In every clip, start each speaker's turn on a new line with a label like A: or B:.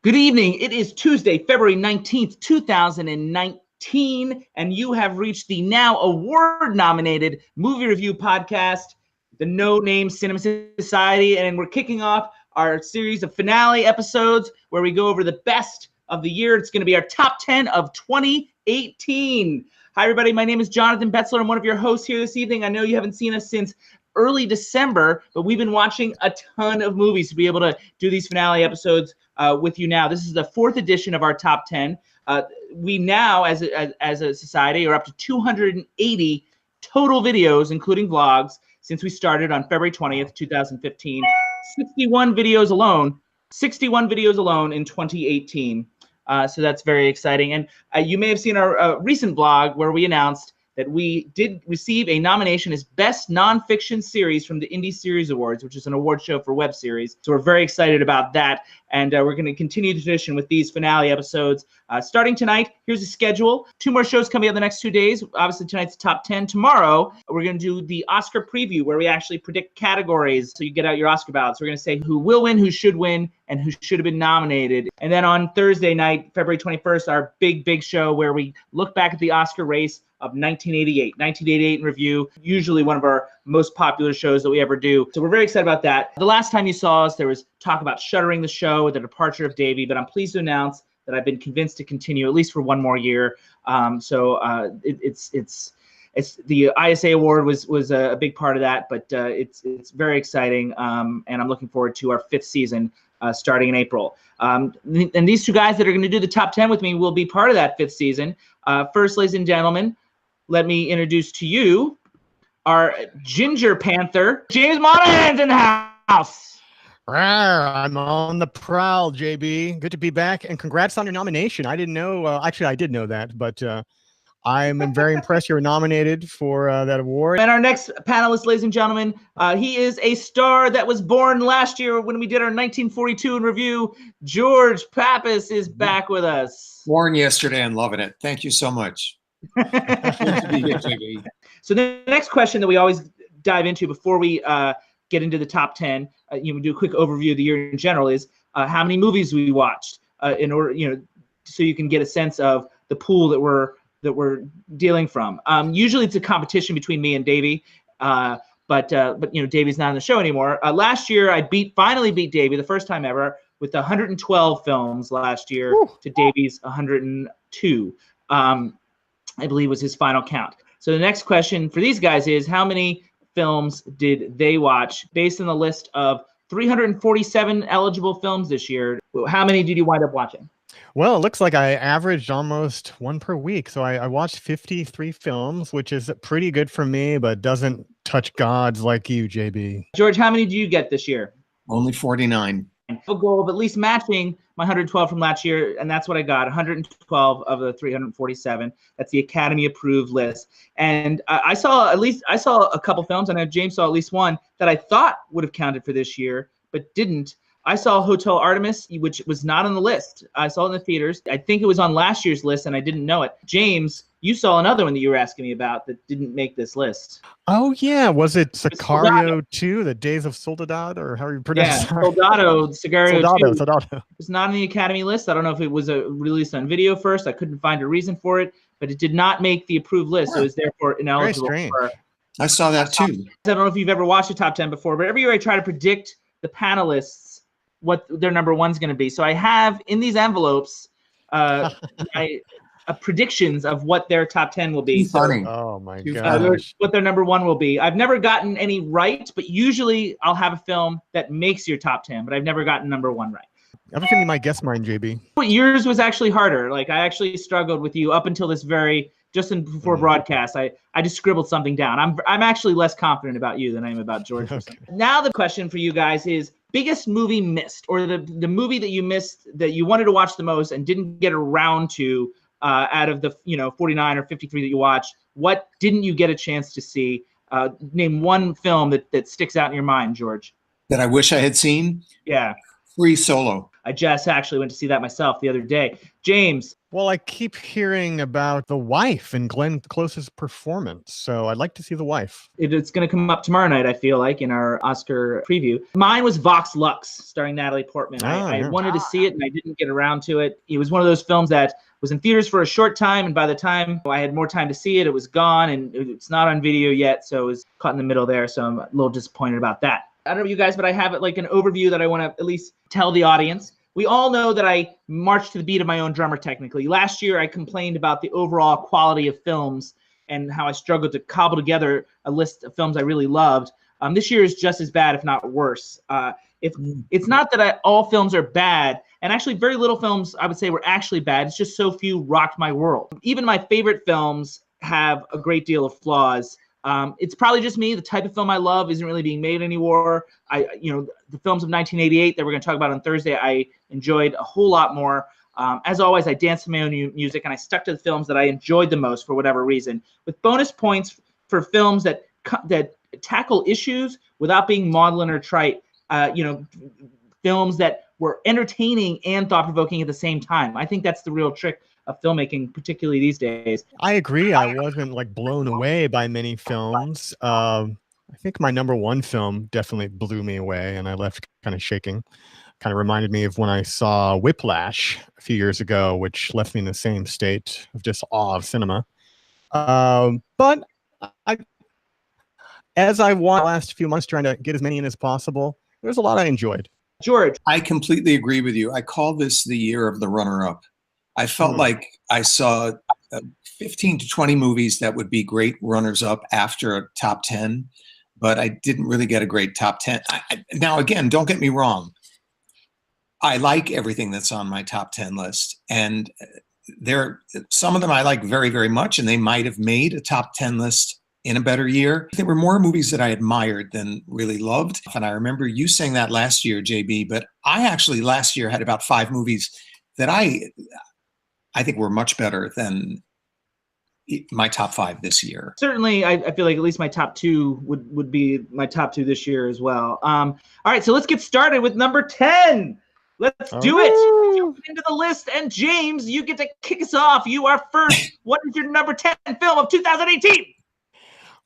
A: Good evening. It is Tuesday, February 19th, 2019, and you have reached the now award-nominated movie review podcast, the No Name Cinema Society, and we're kicking off our series of finale episodes where we go over the best of the year. It's going to be our top 10 of 2018. Hi, everybody. My name is Jonathan Betzler. I'm one of your hosts here this evening. I know you haven't seen us since early December, but we've been watching a ton of movies to be able to do these finale episodes with you now. This is the fourth edition of our top 10. We now, as a society, are up to 280 total videos, including vlogs, since we started on February 20th, 2015. 61 videos alone in 2018. So that's very exciting. And you may have seen our recent vlog where we announced that we did receive a nomination as Best Nonfiction Series from the Indie Series Awards, which is an award show for web series. So we're very excited about that. And we're going to continue the tradition with these finale episodes. Starting tonight, here's the schedule. 2 more shows coming up the next 2 days. Obviously, tonight's top 10. Tomorrow, we're going to do the Oscar preview where we actually predict categories. So you get out your Oscar ballots. We're going to say who will win, who should win, and who should have been nominated. And then on Thursday night, February 21st, our big show where we look back at the Oscar race of 1988. 1988 in review, usually one of our most popular shows that we ever do. So we're very excited about that. The last time you saw us, there was talk about shuttering the show with the departure of Davey, but I'm pleased to announce that I've been convinced to continue at least for one more year. It's the ISA award was a big part of that, but it's very exciting, and I'm looking forward to our 5th season starting in April. And these 2 guys that are going to do the top 10 with me will be part of that 5th season. First, ladies and gentlemen, let me introduce to you our Ginger Panther, James Monahan's in the house.
B: I'm on the prowl, JB. Good to be back, and congrats on your nomination. I didn't know. Actually, I did know that, but I'm very impressed you were nominated for that award.
A: And our next panelist, ladies and gentlemen, he is a star that was born last year when we did our 1942 in review. George Pappas is back with us.
C: Born yesterday and loving it. Thank you so much. Good to be here, JB.
A: So the next question that we always dive into before we get into the top 10, we do a quick overview of the year in general, is how many movies we watched in order, so you can get a sense of the pool that we're dealing from. Usually it's a competition between me and Davey, but Davey's not on the show anymore. Last year I finally beat Davey the first time ever with 112 films last year. Woo. To Davey's 102. I believe was his final count. So the next question for these guys is, how many films did they watch based on the list of 347 eligible films this year? How many did you wind up watching?
B: Well, it looks like I averaged almost 1 per week. So I watched 53 films, which is pretty good for me, but doesn't touch gods like you, JB.
A: George, how many did you get this year?
C: Only 49.
A: A goal of at least matching my 112 from last year, and that's what I got, 112 of the 347. That's the Academy approved list. And I saw a couple films, and I know James saw at least one that I thought would have counted for this year, but didn't. I saw Hotel Artemis, which was not on the list. I saw it in the theaters. I think it was on last year's list, and I didn't know it. James, you saw another one that you were asking me about that didn't make this list.
B: Oh, yeah. Was it Sicario 2, The Days of Soldado, or how you pronounce it?
A: Yeah, Sicario 2.
B: Soldado.
A: It's not on the Academy list. I don't know if it was
B: released
A: on video first. I couldn't find a reason for it, but it did not make the approved list, so it's therefore ineligible.
B: Very strange.
C: I saw that too.
A: I don't know if you've ever watched a top 10 before, but every year I try to predict the panelists what their number one's going to be. So I have in these envelopes predictions of what their top 10 will be.
C: Funny.
B: Oh my gosh.
A: What their number one will be. I've never gotten any right, but usually I'll have a film that makes your top 10, but I've never gotten number one right.
B: I have a feeling you might guess mine, JB.
A: Yours was actually harder. Like, I actually struggled with you up until this before broadcast. I just scribbled something down. I'm actually less confident about you than I am about George. Okay. Now the question for you guys is biggest movie missed, or the movie that you missed that you wanted to watch the most and didn't get around to out of the 49 or 53 that you watched. What didn't you get a chance to see? Name one film that sticks out in your mind, George.
C: That I wish I had seen?
A: Yeah.
C: Free Solo.
A: I just actually went to see that myself the other day. James.
B: Well, I keep hearing about The Wife and Glenn Close's performance, so I'd like to see The Wife.
A: It's going to come up tomorrow night, I feel like, in our Oscar preview. Mine was Vox Lux, starring Natalie Portman. I wanted to see it, and I didn't get around to it. It was one of those films that was in theaters for a short time, and by the time I had more time to see it, it was gone, and it's not on video yet, so it was caught in the middle there, so I'm a little disappointed about that. I don't know about you guys, but I have like an overview that I want to at least tell the audience. We all know that I march to the beat of my own drummer, technically. Last year, I complained about the overall quality of films and how I struggled to cobble together a list of films I really loved. This year is just as bad, if not worse. It's not that all films are bad, and actually very little films I would say were actually bad. It's just so few rocked my world. Even my favorite films have a great deal of flaws. It's probably just me. The type of film I love isn't really being made anymore. The films of 1988 that we're going to talk about on Thursday, I enjoyed a whole lot more. As always, I danced to my own music, and I stuck to the films that I enjoyed the most for whatever reason, with bonus points for films that tackle issues without being maudlin or trite. Films that were entertaining and thought-provoking at the same time. I think that's the real trick of filmmaking, particularly these days.
B: I agree. I wasn't like blown away by many films. I think my number one film definitely blew me away, and I left kind of shaking. Kind of reminded me of when I saw Whiplash a few years ago, which left me in the same state of just awe of cinema. But as I watched the last few months trying to get as many in as possible, there's a lot I enjoyed.
A: George.
C: I completely agree with you. I call this the year of the runner-up. I felt like I saw 15 to 20 movies that would be great runners-up after a top 10, but I didn't really get a great top 10. Now, again, don't get me wrong. I like everything that's on my top 10 list, and some of them I like very, very much, and they might have made a top 10 list in a better year. There were more movies that I admired than really loved, and I remember you saying that last year, JB, but I actually last year had about 5 movies that I think were much better than my top 5 this year.
A: Certainly, I feel like at least my top 2 would be my top 2 this year as well. All right, so let's get started with number 10. Let's do it. Jump into the list, and James, you get to kick us off. You are first. What is your number 10 film of 2018?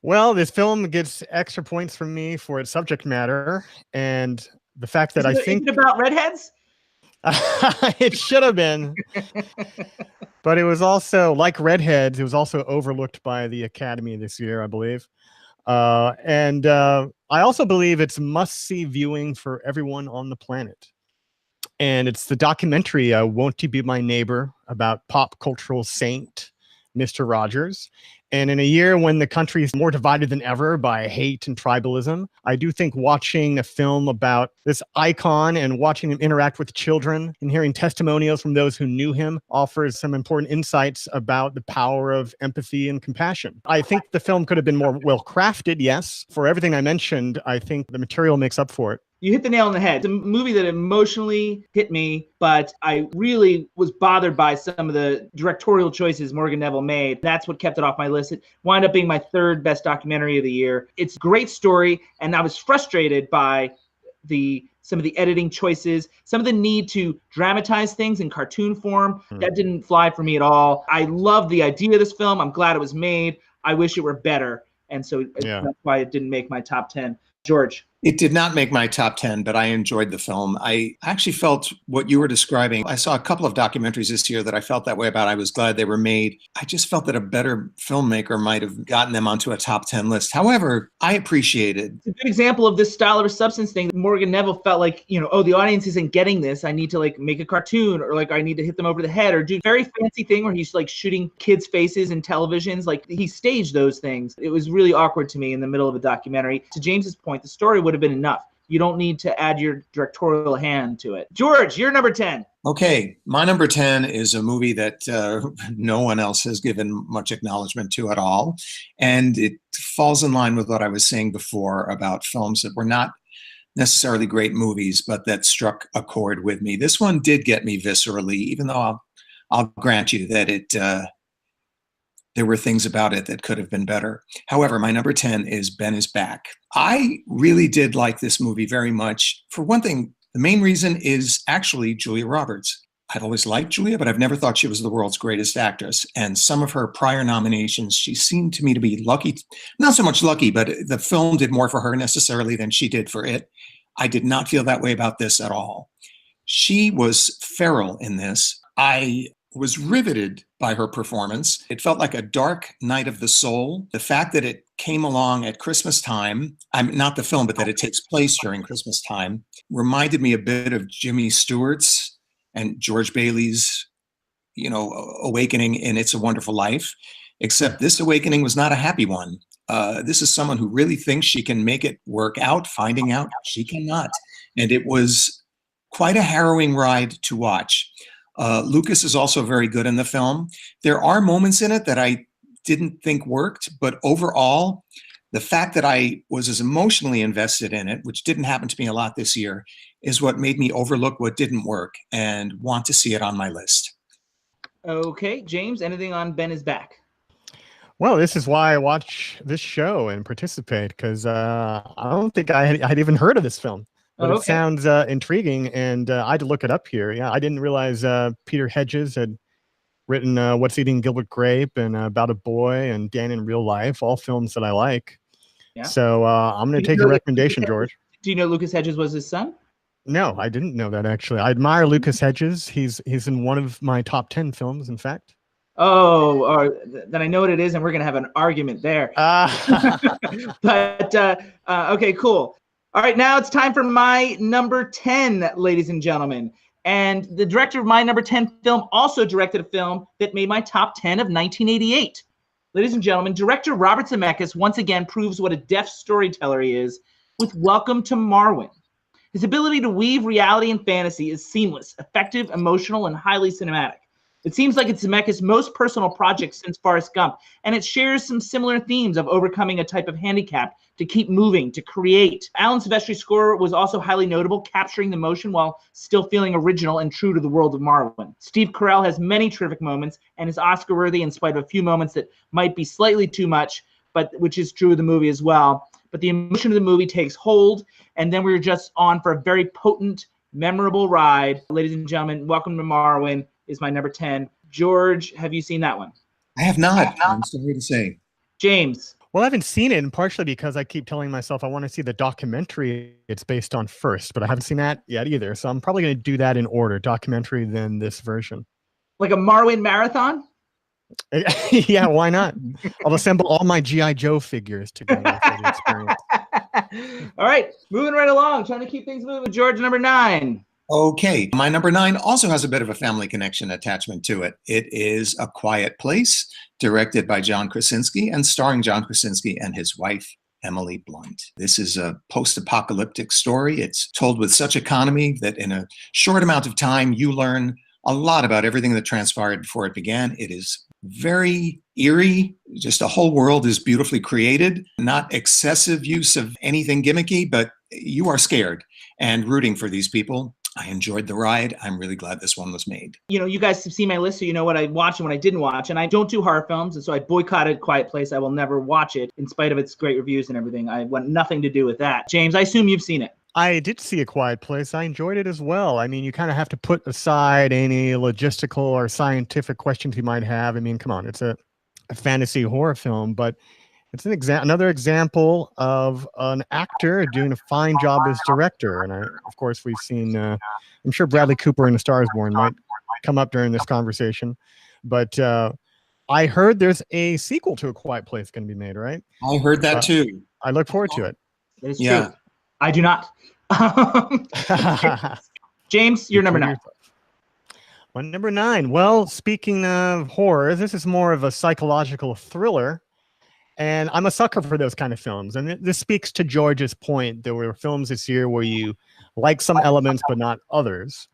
B: Well, this film gets extra points from me for its subject matter and the fact that
A: Is it about redheads?
B: It should have been. But it was also, like Redheads, it was also overlooked by the Academy this year, I believe. And I also believe it's must-see viewing for everyone on the planet. And it's the documentary, Won't You Be My Neighbor, about pop cultural saint, Mr. Rogers. And in a year when the country is more divided than ever by hate and tribalism, I do think watching a film about this icon and watching him interact with children and hearing testimonials from those who knew him offers some important insights about the power of empathy and compassion. I think the film could have been more well-crafted, yes. For everything I mentioned, I think the material makes up for it.
A: You hit the nail on the head. It's a movie that emotionally hit me, but I really was bothered by some of the directorial choices Morgan Neville made. That's what kept it off my list. It wound up being my 3rd best documentary of the year. It's a great story, and I was frustrated by some of the editing choices, some of the need to dramatize things in cartoon form. That didn't fly for me at all. I love the idea of this film. I'm glad it was made. I wish it were better. And so that's why it didn't make my top 10. George.
C: It did not make my top 10, but I enjoyed the film. I actually felt what you were describing. I saw a couple of documentaries this year that I felt that way about. I was glad they were made. I just felt that a better filmmaker might have gotten them onto a top 10 list. However, I appreciated.
A: It's a good example of this style over substance thing. Morgan Neville felt like, the audience isn't getting this. I need to make a cartoon, or I need to hit them over the head, or do a very fancy thing where he's shooting kids' faces in televisions. He staged those things. It was really awkward to me in the middle of a documentary. To James's point, the story would have been enough. You don't need to add your directorial hand to it. George, you're number 10.
C: Okay, my number 10 is a movie that no one else has given much acknowledgement to at all. And it falls in line with what I was saying before about films that were not necessarily great movies, but that struck a chord with me. This one did get me viscerally, even though I'll grant you that there were things about it that could have been better. However, my number 10 is Ben is Back. I really did like this movie very much. For one thing, The main reason is actually Julia Roberts. I'd always liked Julia, but I've never thought she was the world's greatest actress. And some of her prior nominations, she seemed to me to be lucky. Not so much lucky, but the film did more for her necessarily than she did for it. I did not feel that way about this at all. She was feral in this. I was riveted by her performance. It felt like a dark night of the soul. The fact that it came along at Christmas time, not the film, but that it takes place during Christmas time, reminded me a bit of Jimmy Stewart's and George Bailey's, awakening in It's a Wonderful Life, except this awakening was not a happy one. This is someone who really thinks she can make it work out, finding out she cannot. And it was quite a harrowing ride to watch. Lucas is also very good in the film. There are moments in it that I didn't think worked, but overall, the fact that I was as emotionally invested in it, which didn't happen to me a lot this year, is what made me overlook what didn't work and want to see it on my list.
A: Okay, James, anything on Ben is Back?
B: Well, this is why I watch this show and participate, because I don't think I'd even heard of this film. But It sounds intriguing, and I had to look it up here. Yeah, I didn't realize Peter Hedges had written What's Eating Gilbert Grape and About a Boy and Dan in Real Life, all films that I like. Yeah. So I'm going to take your recommendation, George.
A: Do you know Lucas Hedges was his son?
B: No, I didn't know that, actually. I admire Lucas Hedges. He's in one of my top 10 films, in fact.
A: Oh, then I know what it is, and we're going to have an argument there. But okay, cool. All right, now it's time for my number 10, ladies and gentlemen. And the director of my number 10 film also directed a film that made my top 10 of 1988. Ladies and gentlemen, director Robert Zemeckis once again proves what a deft storyteller he is with Welcome to Marwen. His ability to weave reality and fantasy is seamless, effective, emotional, and highly cinematic. It seems like it's Zemeckis' most personal project since Forrest Gump, and it shares some similar themes of overcoming a type of handicap to keep moving, to create. Alan Silvestri's score was also highly notable, capturing the motion while still feeling original and true to the world of Marwen. Steve Carell has many terrific moments and is Oscar-worthy in spite of a few moments that might be slightly too much, but which is true of the movie as well. But the emotion of the movie takes hold, and then we're just on for a very potent, memorable ride. Ladies and gentlemen, Welcome to Marwen is my number 10. George, have you seen that one?
C: I have not. I'm sorry to say.
A: James.
B: Well, I haven't seen it, and partially because I keep telling myself I want to see the documentary it's based on first, but I haven't seen that yet either. So I'm probably going to do that in order, documentary, then this version.
A: Like a Marwen marathon?
B: Yeah, why not? I'll assemble all my G.I. Joe figures together for the experience.
A: All right, moving right along, trying to keep things moving. George, number 9.
C: Okay, my number 9 also has a bit of a family connection attachment to it. It is A Quiet Place, directed by John Krasinski and starring John Krasinski and his wife, Emily Blunt. This is a post-apocalyptic story. It's told with such economy that in a short amount of time, you learn a lot about everything that transpired before it began. It is very eerie. Just the whole world is beautifully created. Not excessive use of anything gimmicky, but you are scared and rooting for these people. I enjoyed the ride. I'm really glad this one was made.
A: You know, you guys have seen my list, so you know what I watched and what I didn't watch. And I don't do horror films, and so I boycotted Quiet Place. I will never watch it, in spite of its great reviews and everything. I want nothing to do with that. James, I assume you've seen it.
B: I did see A Quiet Place. I enjoyed it as well. I mean, you kind of have to put aside any logistical or scientific questions you might have. I mean, come on, it's a fantasy horror film, but it's another example of an actor doing a fine job as director. And of course, we've seen, I'm sure Bradley Cooper in A Star is Born might come up during this conversation. But I heard there's a sequel to A Quiet Place going to be made, right?
C: I heard that too.
B: I look forward to it.
A: That is true. I do not. James, you're number 9.
B: My number 9. Well, speaking of horror, this is more of a psychological thriller. And I'm a sucker for those kind of films. And this speaks to George's point. There were films this year where you like some elements, but not others.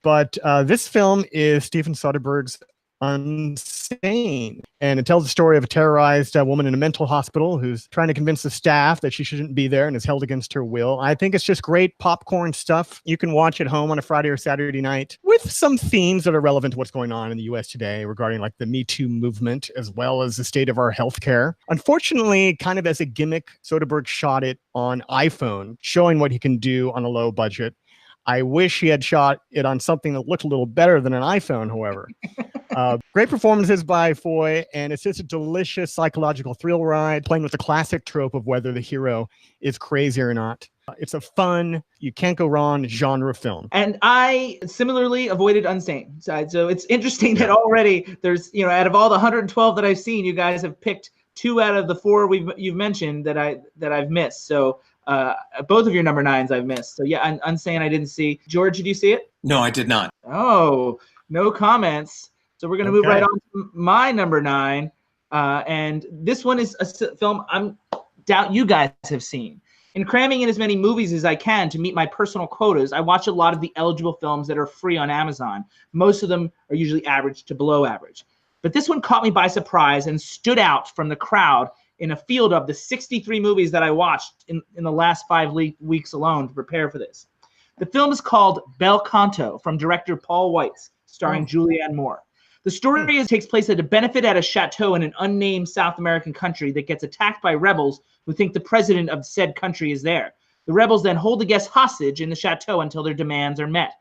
B: But this film is Steven Soderbergh's Unsane. And it tells the story of a terrorized woman in a mental hospital who's trying to convince the staff that she shouldn't be there and is held against her will. I think it's just great popcorn stuff. You can watch at home on a Friday or Saturday night with some themes that are relevant to what's going on in the US today regarding like the Me Too movement, as well as the state of our healthcare. Unfortunately, kind of as a gimmick, Soderbergh shot it on iPhone, showing what he can do on a low budget. I wish he had shot it on something that looked a little better than an iPhone, however. Great performances by Foy, and it's just a delicious psychological thrill ride, playing with the classic trope of whether the hero is crazy or not. It's a fun, you can't go wrong genre film.
A: And I similarly avoided Unsane. So it's interesting that already there's, out of all the 112 that I've seen, you guys have picked 2 out of the 4 you've mentioned that I've missed. So both of your number 9s I've missed. So yeah, Unsane I didn't see. George, did you see it?
C: No, I did not.
A: Oh, no comments. So we're going to move right on to my number 9. And this one is a film doubt you guys have seen. In cramming in as many movies as I can to meet my personal quotas, I watch a lot of the eligible films that are free on Amazon. Most of them are usually average to below average. But this one caught me by surprise and stood out from the crowd in a field of the 63 movies that I watched in the last 5 weeks alone to prepare for this. The film is called Bel Canto from director Paul Weitz, starring Julianne Moore. The story takes place at a benefit at a chateau in an unnamed South American country that gets attacked by rebels who think the president of said country is there. The rebels then hold the guests hostage in the chateau until their demands are met.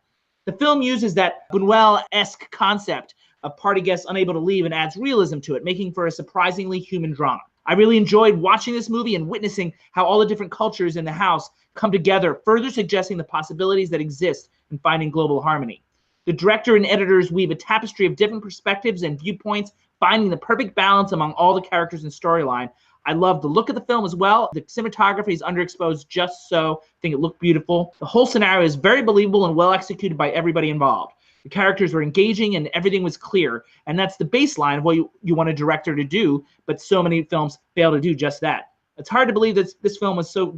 A: The film uses that Buñuel-esque concept of party guests unable to leave and adds realism to it, making for a surprisingly human drama. I really enjoyed watching this movie and witnessing how all the different cultures in the house come together, further suggesting the possibilities that exist in finding global harmony. The director and editors weave a tapestry of different perspectives and viewpoints, finding the perfect balance among all the characters and storyline. I love the look of the film as well. The cinematography is underexposed just so. I think it looked beautiful. The whole scenario is very believable and well executed by everybody involved. The characters were engaging and everything was clear. And that's the baseline of what you want a director to do, but so many films fail to do just that. It's hard to believe that this film was so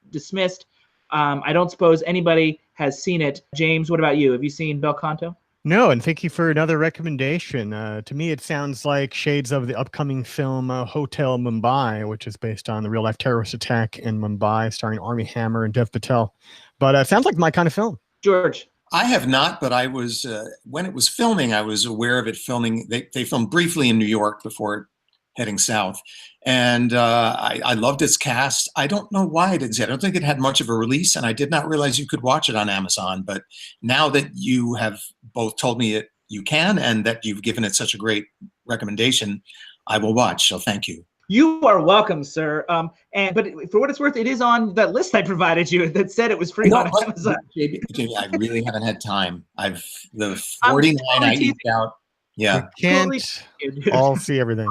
A: dismissed. I don't suppose anybody has seen it. James, what about you? Have you seen Bel Canto?
B: No, and thank you for another recommendation. To me, it sounds like shades of the upcoming film Hotel Mumbai, which is based on the real-life terrorist attack in Mumbai, starring Armie Hammer and Dev Patel. But it sounds like my kind of film.
A: George?
C: I have not, but I was, when it was filming, I was aware of it filming. They filmed briefly in New York before heading south. And I loved its cast. I don't know why I didn't see it. I don't think it had much of a release, and I did not realize you could watch it on Amazon. But now that you have both told me that you can and that you've given it such a great recommendation, I will watch. So thank you.
A: You are welcome, sir. But for what it's worth, it is on that list I provided you that said it was free on Amazon.
C: JB, I really haven't had time. The 49 I eked out. Yeah.
B: We can't all see everything.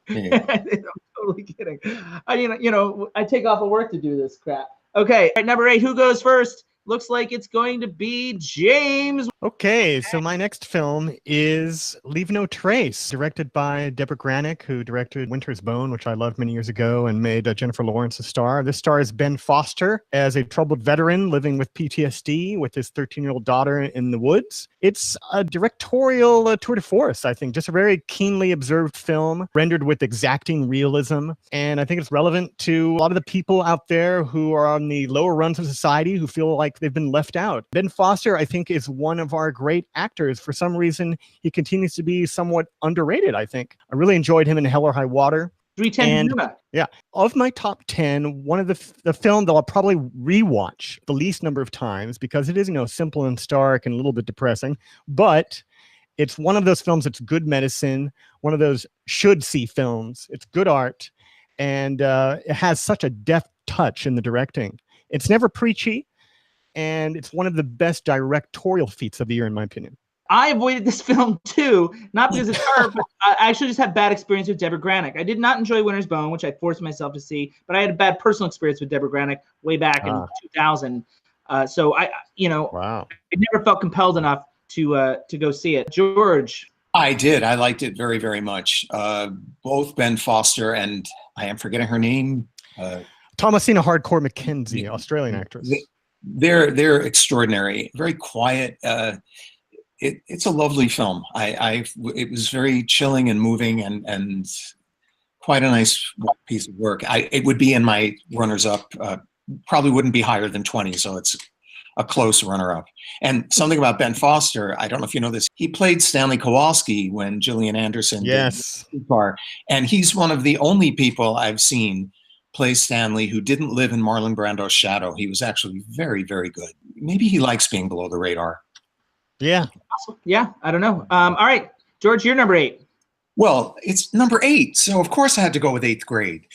A: I'm totally kidding. I take off of work to do this crap. Okay, all right, number 8. Who goes first? Looks like it's going to be James.
B: Okay, so my next film is Leave No Trace, directed by Deborah Granick, who directed Winter's Bone, which I loved many years ago, and made Jennifer Lawrence a star. This stars Ben Foster as a troubled veteran living with PTSD with his 13-year-old daughter in the woods. It's a directorial tour de force, I think, just a very keenly observed film, rendered with exacting realism. And I think it's relevant to a lot of the people out there who are on the lower rungs of society who feel like they've been left out. Ben Foster, I think, is one of our great actors. For some reason, he continues to be somewhat underrated, I think. I really enjoyed him in Hell or High Water.
A: 310.
B: Yeah. Of my top 10, one of the film that I'll probably rewatch the least number of times because it is, simple and stark and a little bit depressing, but it's one of those films that's good medicine, one of those should-see films. It's good art, and it has such a deft touch in the directing. It's never preachy, and it's one of the best directorial feats of the year, in my opinion.
A: I avoided this film too, not because it's her, but I actually just had bad experience with Deborah Granick. I did not enjoy Winter's Bone, which I forced myself to see, but I had a bad personal experience with Deborah Granick way back in 2000. So
B: wow.
A: I never felt compelled enough to go see it. George?
C: I did. I liked it very, very much. Both Ben Foster and I am forgetting her name.
B: Thomasina Hardcore McKenzie, Australian actress.
C: They're extraordinary. Very quiet. It's a lovely film. It was very chilling and moving and quite a nice piece of work. It would be in my runners-up. Probably wouldn't be higher than 20, so it's a close runner-up. And something about Ben Foster, I don't know if you know this, he played Stanley Kowalski when Gillian Anderson did Bar, and he's one of the only people I've seen play Stanley who didn't live in Marlon Brando's shadow. He was actually very, very good. maybe he likes being below the radar.
B: Yeah.
A: Yeah, I don't know. All right, George, you're number 8.
C: Well, it's number 8, so of course I had to go with Eighth Grade,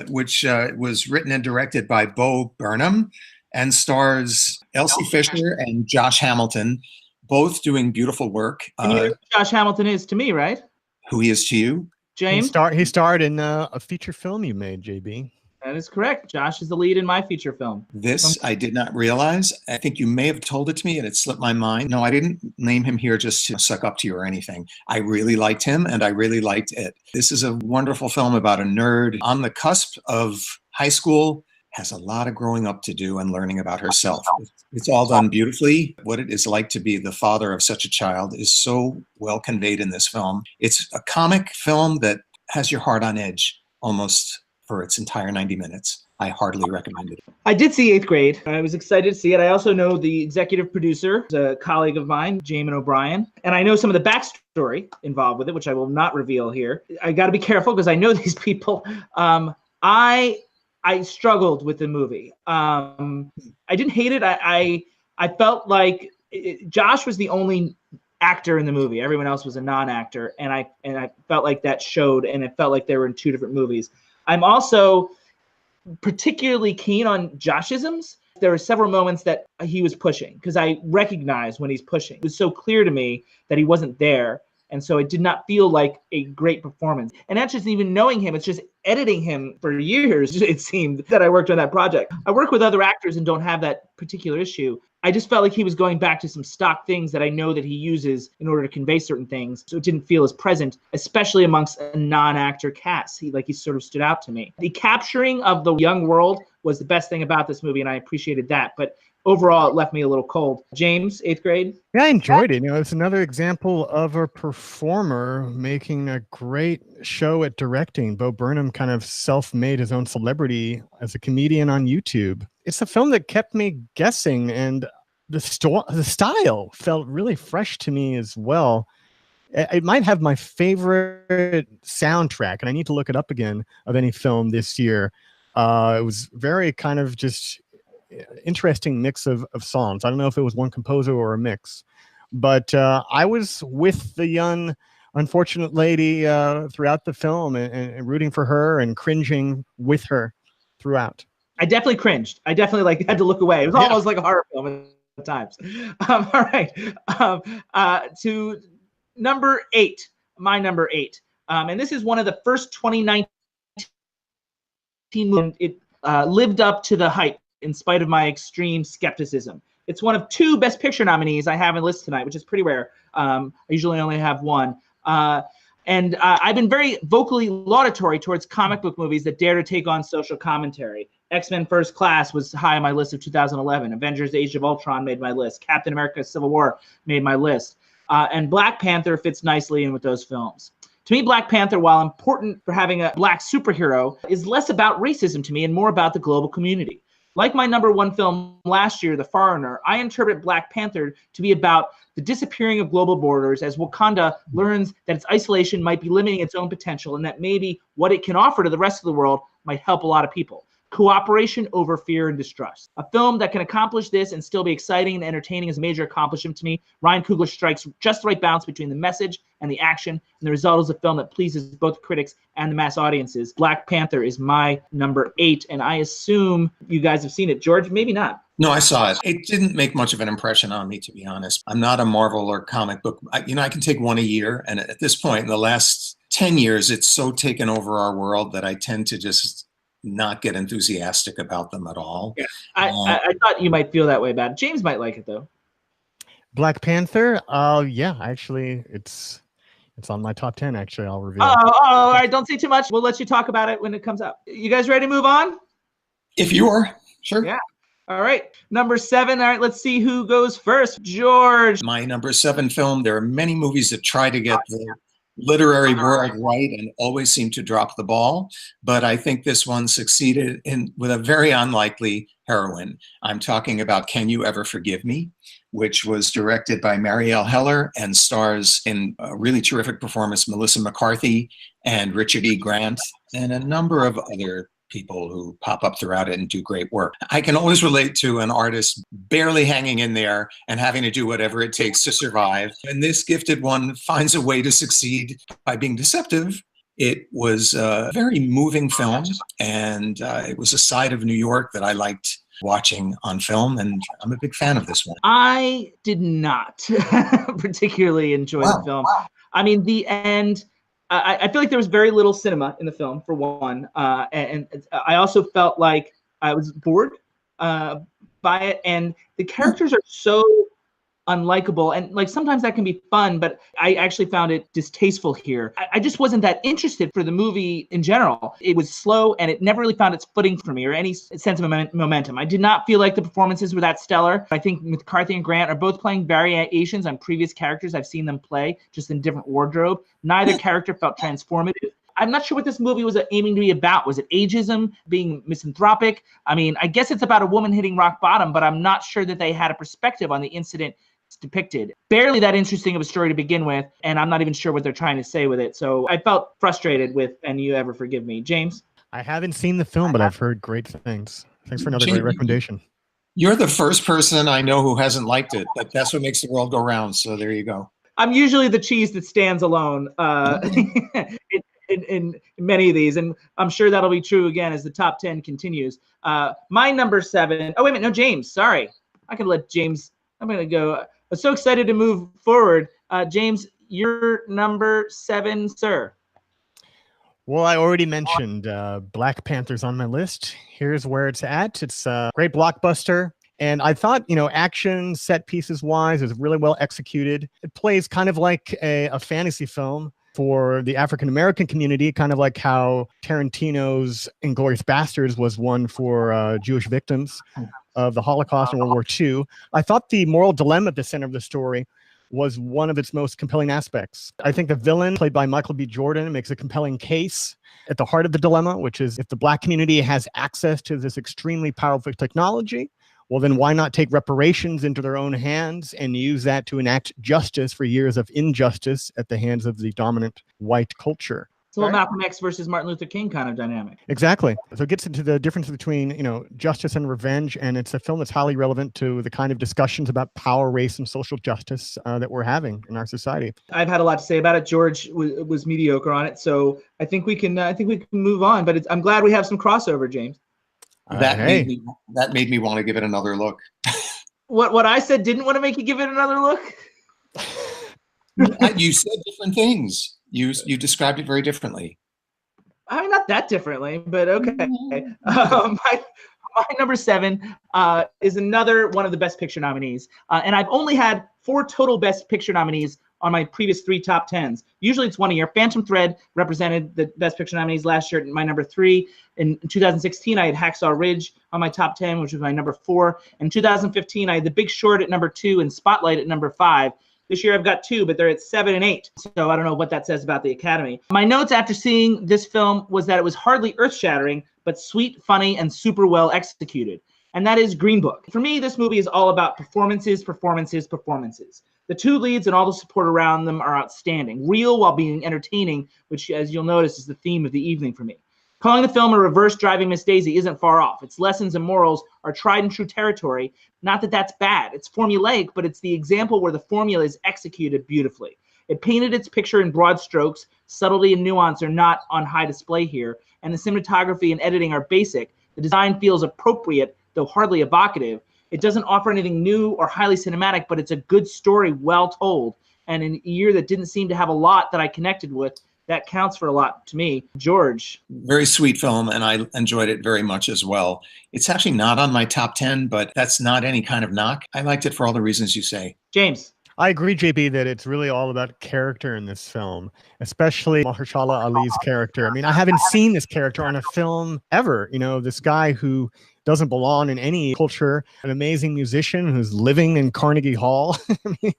C: which was written and directed by Bo Burnham and stars Elsie Fisher and Josh Hamilton, both doing beautiful work.
A: And you know who Josh Hamilton is to me, right?
C: Who he is to you?
A: James?
B: He starred in a feature film you made, JB.
A: That is correct. Josh is the lead in my feature film.
C: This I did not realize. I think you may have told it to me and it slipped my mind. No, I didn't name him here just to suck up to you or anything. I really liked him and I really liked it. This is a wonderful film about a nerd on the cusp of high school, has a lot of growing up to do and learning about herself. It's all done beautifully. What it is like to be the father of such a child is so well conveyed in this film. It's a comic film that has your heart on edge almost for its entire 90 minutes. I heartily recommend it.
A: I did see Eighth Grade. I was excited to see it. I also know the executive producer, a colleague of mine, Jamin O'Brien, and I know some of the backstory involved with it, which I will not reveal here. I got to be careful because I know these people. I struggled with the movie. I didn't hate it. I felt like Josh was the only actor in the movie. Everyone else was a non-actor, and I felt like that showed, and it felt like they were in 2 different movies. I'm also particularly keen on Joshisms. There were several moments that he was pushing because I recognize when he's pushing. It was so clear to me that he wasn't there. And so it did not feel like a great performance. And that's just even knowing him. It's just editing him for years, it seemed, that I worked on that project. I work with other actors and don't have that particular issue. I just felt like he was going back to some stock things that I know that he uses in order to convey certain things. So it didn't feel as present, especially amongst a non-actor cast. He sort of stood out to me. The capturing of the young world was the best thing about this movie, and I appreciated that. But overall, it left me a little cold. James, Eighth Grade?
B: Yeah, I enjoyed it. It's another example of a performer making a great show at directing. Bo Burnham kind of self-made his own celebrity as a comedian on YouTube. It's a film that kept me guessing, and the style felt really fresh to me as well. It might have my favorite soundtrack, and I need to look it up again, of any film this year. It was very kind of just interesting mix of songs. I don't know if it was one composer or a mix, but I was with the young unfortunate lady throughout the film and rooting for her and cringing with her throughout.
A: I definitely cringed. I definitely had to look away. It was almost like a horror film at times. All right. To number 8, my number 8. And this is one of the first 2019 movies. It lived up to the hype in spite of my extreme skepticism. It's one of 2 Best Picture nominees I have in list tonight, which is pretty rare. I usually only have 1. And I've been very vocally laudatory towards comic book movies that dare to take on social commentary. X-Men First Class was high on my list of 2011. Avengers Age of Ultron made my list. Captain America Civil War made my list. And Black Panther fits nicely in with those films. To me, Black Panther, while important for having a black superhero, is less about racism to me and more about the global community. Like my number 1 film last year, The Foreigner, I interpret Black Panther to be about the disappearing of global borders as Wakanda learns that its isolation might be limiting its own potential and that maybe what it can offer to the rest of the world might help a lot of people. Cooperation over fear and distrust. A film that can accomplish this and still be exciting and entertaining is a major accomplishment to me. Ryan Coogler strikes just the right balance between the message and the action, and the result is a film that pleases both critics and the mass audiences. Black Panther is my number 8, and I assume you guys have seen it. George, maybe not.
C: No, I saw it. It didn't make much of an impression on me, to be honest. I'm not a Marvel or comic book. I can take one a year, and at this point, in the last 10 years, it's so taken over our world that I tend to just not get enthusiastic about them at all.
A: Yeah, I thought you might feel that way about it. James might like it though.
B: Black Panther? Yeah, actually, it's on my top 10. Actually, I'll reveal.
A: All right, don't say too much. We'll let you talk about it when it comes up. You guys ready to move on?
C: If you are, sure.
A: Yeah. All right, number 7. All right, let's see who goes first. George.
C: My number 7 film. There are many movies that try to get the literary world right and always seem to drop the ball, but I think this one succeeded with a very unlikely heroine. I'm talking about Can You Ever Forgive Me, which was directed by Marielle Heller and stars in a really terrific performance Melissa McCarthy and Richard E. Grant and a number of other people who pop up throughout it and do great work. I can always relate to an artist barely hanging in there and having to do whatever it takes to survive. And this gifted one finds a way to succeed by being deceptive. It was a very moving film, and it was a side of New York that I liked watching on film, and I'm a big fan of this one.
A: I did not particularly enjoy the film. I mean, the end, I feel like there was very little cinema in the film, for one. And I also felt like I was bored by it. And the characters are so unlikable. And like sometimes that can be fun, but I actually found it distasteful here. I just wasn't that interested for the movie in general. It was slow and it never really found its footing for me or any sense of momentum. I did not feel like the performances were that stellar. I think McCarthy and Grant are both playing variations on previous characters I've seen them play, just in different wardrobe. Neither character felt transformative. I'm not sure what this movie was aiming to be about. Was it ageism, being misanthropic? I mean, I guess it's about a woman hitting rock bottom, but I'm not sure that they had a perspective on the incident depicted. Barely that interesting of a story to begin with, and I'm not even sure what they're trying to say with it. So I felt frustrated with And You Ever Forgive Me. James?
B: I haven't seen the film, but I've heard great things. Thanks for another great recommendation.
C: You're the first person I know who hasn't liked it, but that's what makes the world go round. So there you go.
A: I'm usually the cheese that stands alone in many of these, and I'm sure that'll be true again as the top 10 continues. My number 7. Oh, wait a minute. No, James. Sorry. I can let James. I'm going to go. I'm so excited to move forward. James, you're number 7, sir.
B: Well, I already mentioned Black Panther's on my list. Here's where it's at. It's a great blockbuster. And I thought, action set pieces wise is really well executed. It plays kind of like a fantasy film for the African-American community, kind of like how Tarantino's Inglourious Basterds was one for Jewish victims of the Holocaust and World War II. I thought the moral dilemma at the center of the story was one of its most compelling aspects. I think the villain, played by Michael B. Jordan, makes a compelling case at the heart of the dilemma, which is if the Black community has access to this extremely powerful technology, well, then why not take reparations into their own hands and use that to enact justice for years of injustice at the hands of the dominant white culture?
A: It's a little Malcolm X versus Martin Luther King kind of dynamic.
B: Exactly. So it gets into the difference between, justice and revenge. And it's a film that's highly relevant to the kind of discussions about power, race, and social justice that we're having in our society.
A: I've had a lot to say about it. George was mediocre on it. So I think we can move on. But I'm glad we have some crossover, James.
C: That made me want to give it another look.
A: What I said didn't want to make you give it another look?
C: You said different things. You described it very differently.
A: I mean, not that differently, but okay. My number 7 is another one of the Best Picture nominees. And I've only had 4 total Best Picture nominees on my previous 3 top 10s. Usually it's one a year. Phantom Thread represented the Best Picture nominees last year at my number 3. In 2016, I had Hacksaw Ridge on my top 10, which was my number 4. In 2015, I had The Big Short at number 2 and Spotlight at number 5. This year I've got 2, but they're at 7 and 8. So I don't know what that says about the Academy. My notes after seeing this film was that it was hardly earth-shattering, but sweet, funny, and super well executed. And that is Green Book. For me, this movie is all about performances. The 2 leads and all the support around them are outstanding. Real while being entertaining, which, as you'll notice, is the theme of the evening for me. Calling the film a reverse Driving Miss Daisy isn't far off. Its lessons and morals are tried and true territory. Not that that's bad. It's formulaic, but it's the example where the formula is executed beautifully. It painted its picture in broad strokes. Subtlety and nuance are not on high display here, and the cinematography and editing are basic. The design feels appropriate, though hardly evocative. It doesn't offer anything new or highly cinematic, but it's a good story, well told. And in a year that didn't seem to have a lot that I connected with, that counts for a lot to me. George.
C: Very sweet film, and I enjoyed it very much as well. It's actually not on my top 10, but that's not any kind of knock. I liked it for all the reasons you say.
A: James.
B: I agree, JB, that it's really all about character in this film, especially Mahershala Ali's character. I mean, I haven't seen this character on a film ever. This guy who doesn't belong in any culture, an amazing musician who's living in Carnegie Hall. I mean,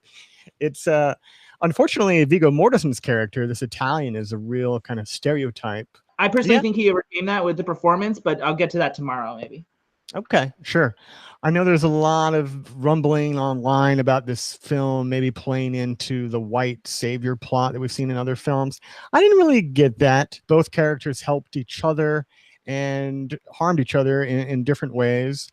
B: it's unfortunately, Viggo Mortensen's character, this Italian, is a real kind of stereotype.
A: I personally think he overcame that with the performance, but I'll get to that tomorrow, maybe.
B: Okay, sure. I know there's a lot of rumbling online about this film maybe playing into the white savior plot that we've seen in other films. I didn't really get that. Both characters helped each other, and harmed each other in different ways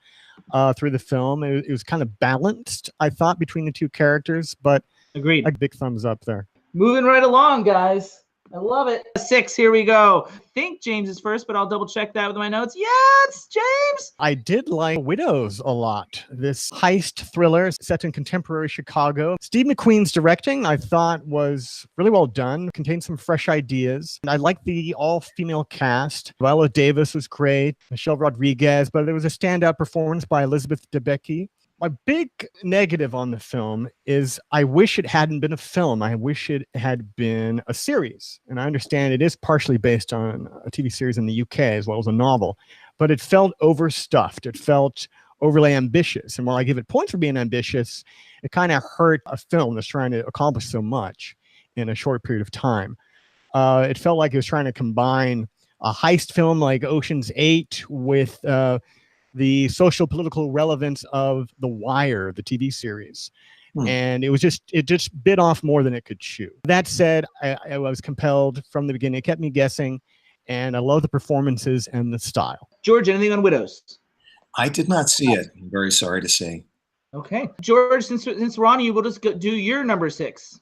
B: through the film. It was kind of balanced, I thought, between the two characters, but
A: Agreed.
B: a big thumbs up there.
A: Moving right along, guys. I love it. 6, here we go. I think James is first, but I'll double check that with my notes. Yes, James!
B: I did like Widows a lot. This heist thriller set in contemporary Chicago. Steve McQueen's directing, I thought, was really well done. Contained some fresh ideas. I liked the all-female cast. Viola Davis was great. Michelle Rodriguez, but there was a standout performance by Elizabeth Debicki. My big negative on the film is I wish it hadn't been a film. I wish it had been a series. And I understand it is partially based on a TV series in the UK as well as a novel, but it felt overstuffed. It felt overly ambitious. And while I give it points for being ambitious, it kind of hurt a film that's trying to accomplish so much in a short period of time. It felt like it was trying to combine a heist film like Ocean's 8 with the social political relevance of The Wire, the TV series. And it just bit off more than it could chew. That said, I was compelled from the beginning. It kept me guessing, and I love the performances and the style.
A: George, anything on Widows?
C: I did not see it. I'm very sorry to say.
A: Okay. George, since we're on you, we'll just do your number 6.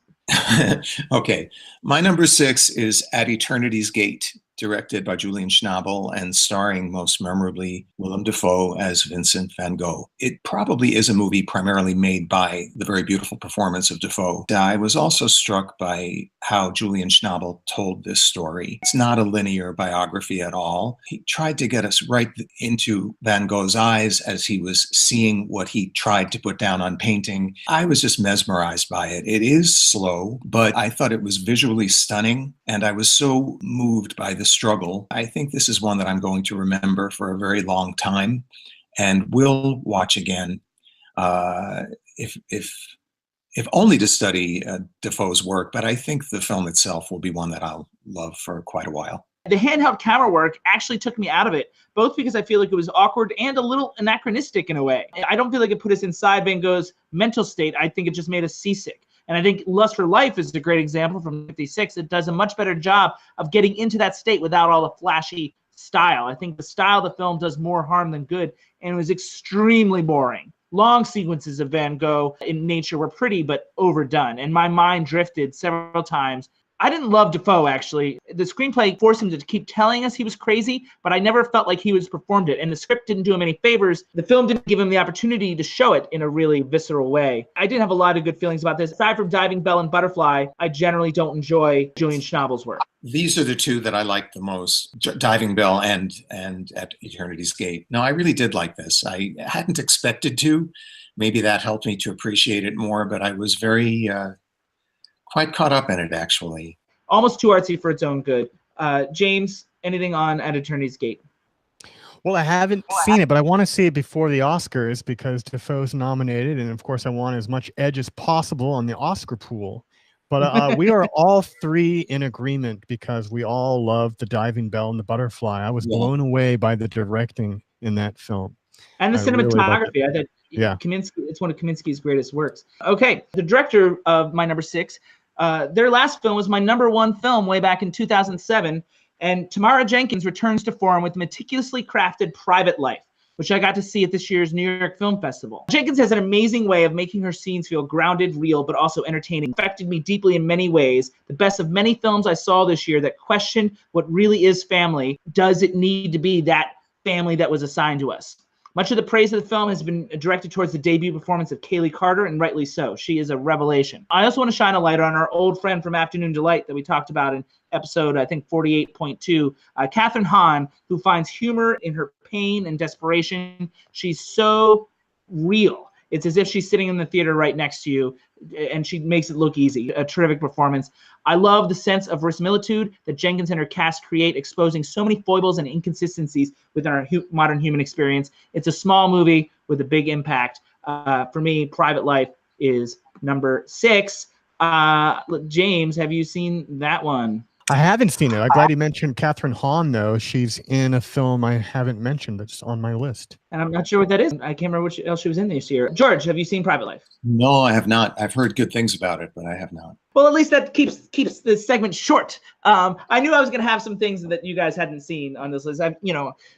C: Okay. My number 6 is At Eternity's Gate, directed by Julian Schnabel and starring most memorably Willem Dafoe as Vincent van Gogh. It probably is a movie primarily made by the very beautiful performance of Dafoe. I was also struck by how Julian Schnabel told this story. It's not a linear biography at all. He tried to get us right into Van Gogh's eyes as he was seeing what he tried to put down on painting. I was just mesmerized by it. It is slow, but I thought it was visually stunning, and I was so moved by the struggle. I think this is one that I'm going to remember for a very long time and will watch again, if only to study Dafoe's work. But I think the film itself will be one that I'll love for quite a while.
A: The handheld camera work actually took me out of it, both because I feel like it was awkward and a little anachronistic in a way. I don't feel like it put us inside Van Gogh's mental state. I think it just made us seasick. And I think Lust for Life is a great example from 56. It does a much better job of getting into that state without all the flashy style. I think the style of the film does more harm than good, and it was extremely boring. Long sequences of Van Gogh in nature were pretty but overdone, and my mind drifted several times. I didn't love Dafoe, actually. The screenplay forced him to keep telling us he was crazy, but I never felt like he was performed it, and the script didn't do him any favors. The film didn't give him the opportunity to show it in a really visceral way. I did have a lot of good feelings about this. Aside from Diving Bell and Butterfly, I generally don't enjoy Julian Schnabel's work.
C: These are the two that I like the most, Diving Bell and At Eternity's Gate. No, I really did like this. I hadn't expected to. Maybe that helped me to appreciate it more, but I was very... quite caught up in it, actually.
A: Almost too artsy for its own good. James, anything on At Eternity's Gate?
B: Well, I haven't seen it, but I want to see it before the Oscars because Dafoe's nominated, and of course I want as much edge as possible on the Oscar pool. But we are all three in agreement because we all love The Diving Bell and The Butterfly. I was blown away by the directing in that film.
A: And the cinematography. Really, I thought Kaminsky, it's one of Kaminsky's greatest works. Okay, the director of my number 6, their last film was my number 1 film way back in 2007, and Tamara Jenkins returns to form with meticulously crafted Private Life, which I got to see at this year's New York Film Festival. Jenkins has an amazing way of making her scenes feel grounded, real, but also entertaining. It affected me deeply in many ways. The best of many films I saw this year that question what really is family. Does it need to be that family that was assigned to us? Much of the praise of the film has been directed towards the debut performance of Kaylee Carter, and rightly so. She is a revelation. I also want to shine a light on our old friend from Afternoon Delight that we talked about in episode, I think, 48.2, Kathryn Hahn, who finds humor in her pain and desperation. She's so real. It's as if she's sitting in the theater right next to you, and she makes it look easy. A terrific performance. I love the sense of verisimilitude that Jenkins and her cast create, exposing so many foibles and inconsistencies within our modern human experience. It's a small movie with a big impact. For me, Private Life is number 6. James, have you seen that one?
B: I haven't seen it. I'm glad you mentioned Catherine Hahn, though. She's in a film I haven't mentioned that's on my list.
A: And I'm not sure what that is. I can't remember what else she was in this year. George, have you seen Private Life?
C: No, I have not. I've heard good things about it, but I have not.
A: Well, at least that keeps this segment short. I knew I was going to have some things that you guys hadn't seen on this list. I,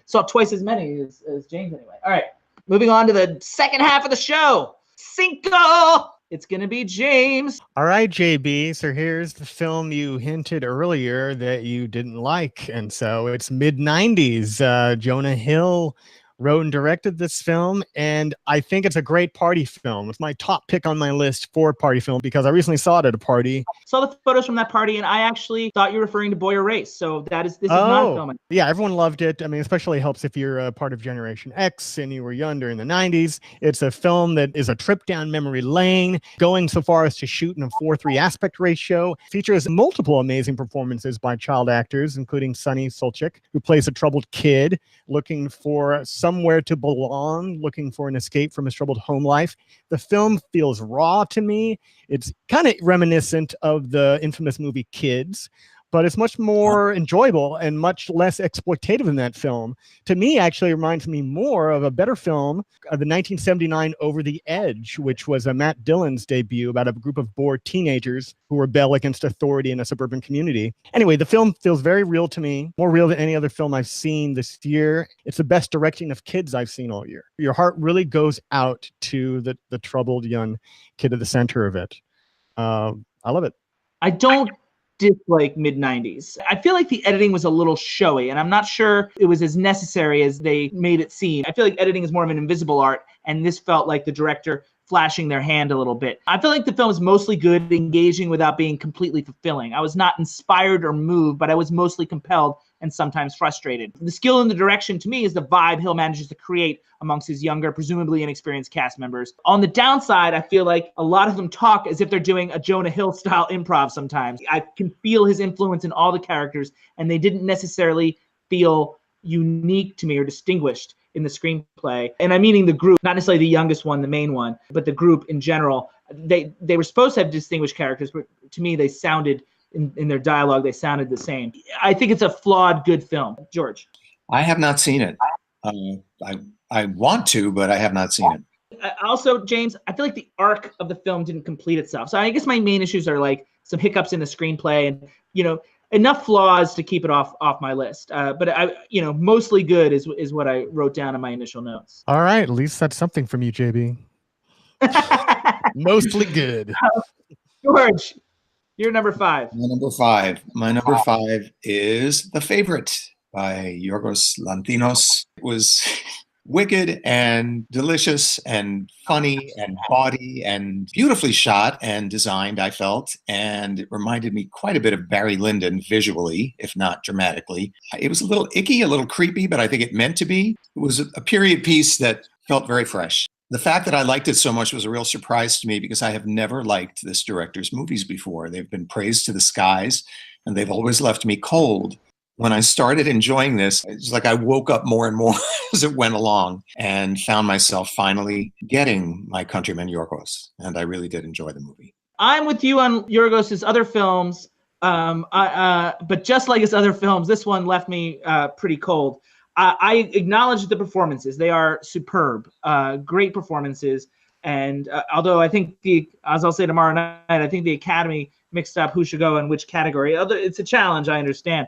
A: saw twice as many as James anyway. All right, moving on to the second half of the show. Cinco! It's going to be James.
B: All right, JB. So here's the film you hinted earlier that you didn't like. And so it's mid-90s. Jonah Hill wrote and directed this film, and I think it's a great party film. It's my top pick on my list for party film because I recently saw it at a party.
A: Saw the photos from that party, and I actually thought you were referring to Boy Erased. So this is not a film.
B: Yeah, everyone loved it. I mean, especially helps if you're a part of Generation X and you were young during the 90s. It's a film that is a trip down memory lane, going so far as to shoot in a 4:3 aspect ratio. Features multiple amazing performances by child actors, including Sonny Solchik, who plays a troubled kid looking for somewhere to belong, looking for an escape from his troubled home life. The film feels raw to me. It's kind of reminiscent of the infamous movie Kids, but it's much more enjoyable and much less exploitative than that film. To me, actually reminds me more of a better film, the 1979 Over the Edge, which was a Matt Dillon's debut about a group of bored teenagers who rebel against authority in a suburban community. Anyway, the film feels very real to me, more real than any other film I've seen this year. It's the best directing of kids I've seen all year. Your heart really goes out to the troubled young kid at the center of it. I love it.
A: I don't dislike mid-90s. I feel like the editing was a little showy, and I'm not sure it was as necessary as they made it seem. I feel like editing is more of an invisible art, and this felt like the director flashing their hand a little bit. I feel like the film is mostly good, engaging without being completely fulfilling. I was not inspired or moved, but I was mostly compelled and sometimes frustrated. The skill in the direction to me is the vibe Hill manages to create amongst his younger, presumably inexperienced cast members. On the downside, I feel like a lot of them talk as if they're doing a Jonah Hill style improv sometimes. I can feel his influence in all the characters, and they didn't necessarily feel unique to me or distinguished in the screenplay. And I'm meaning the group, not necessarily the youngest one, the main one, but the group in general. They were supposed to have distinguished characters, but to me, they sounded in their dialogue, they sounded the same. I think it's a flawed, good film. George?
C: I have not seen it. I want to, but I have not seen it.
A: Also, James, I feel like the arc of the film didn't complete itself. So I guess my main issues are like some hiccups in the screenplay and, enough flaws to keep it off my list. But mostly good is what I wrote down in my initial notes.
B: All right, at least that's something from you, JB. Mostly good.
A: George, you're number 5.
C: My number five is The Favorite by Yorgos Lanthimos. It was wicked and delicious and funny and bawdy and beautifully shot and designed, I felt. And it reminded me quite a bit of Barry Lyndon visually, if not dramatically. It was a little icky, a little creepy, but I think it meant to be. It was a period piece that felt very fresh. The fact that I liked it so much was a real surprise to me because I have never liked this director's movies before. They've been praised to the skies, and they've always left me cold. When I started enjoying this, it's like I woke up more and more as it went along and found myself finally getting my countryman Yorgos, and I really did enjoy the movie.
A: I'm with you on Yorgos' other films, but just like his other films, this one left me pretty cold. I acknowledge the performances. They are superb, great performances. And although I think as I'll say tomorrow night, I think the Academy mixed up who should go in which category. It's a challenge, I understand.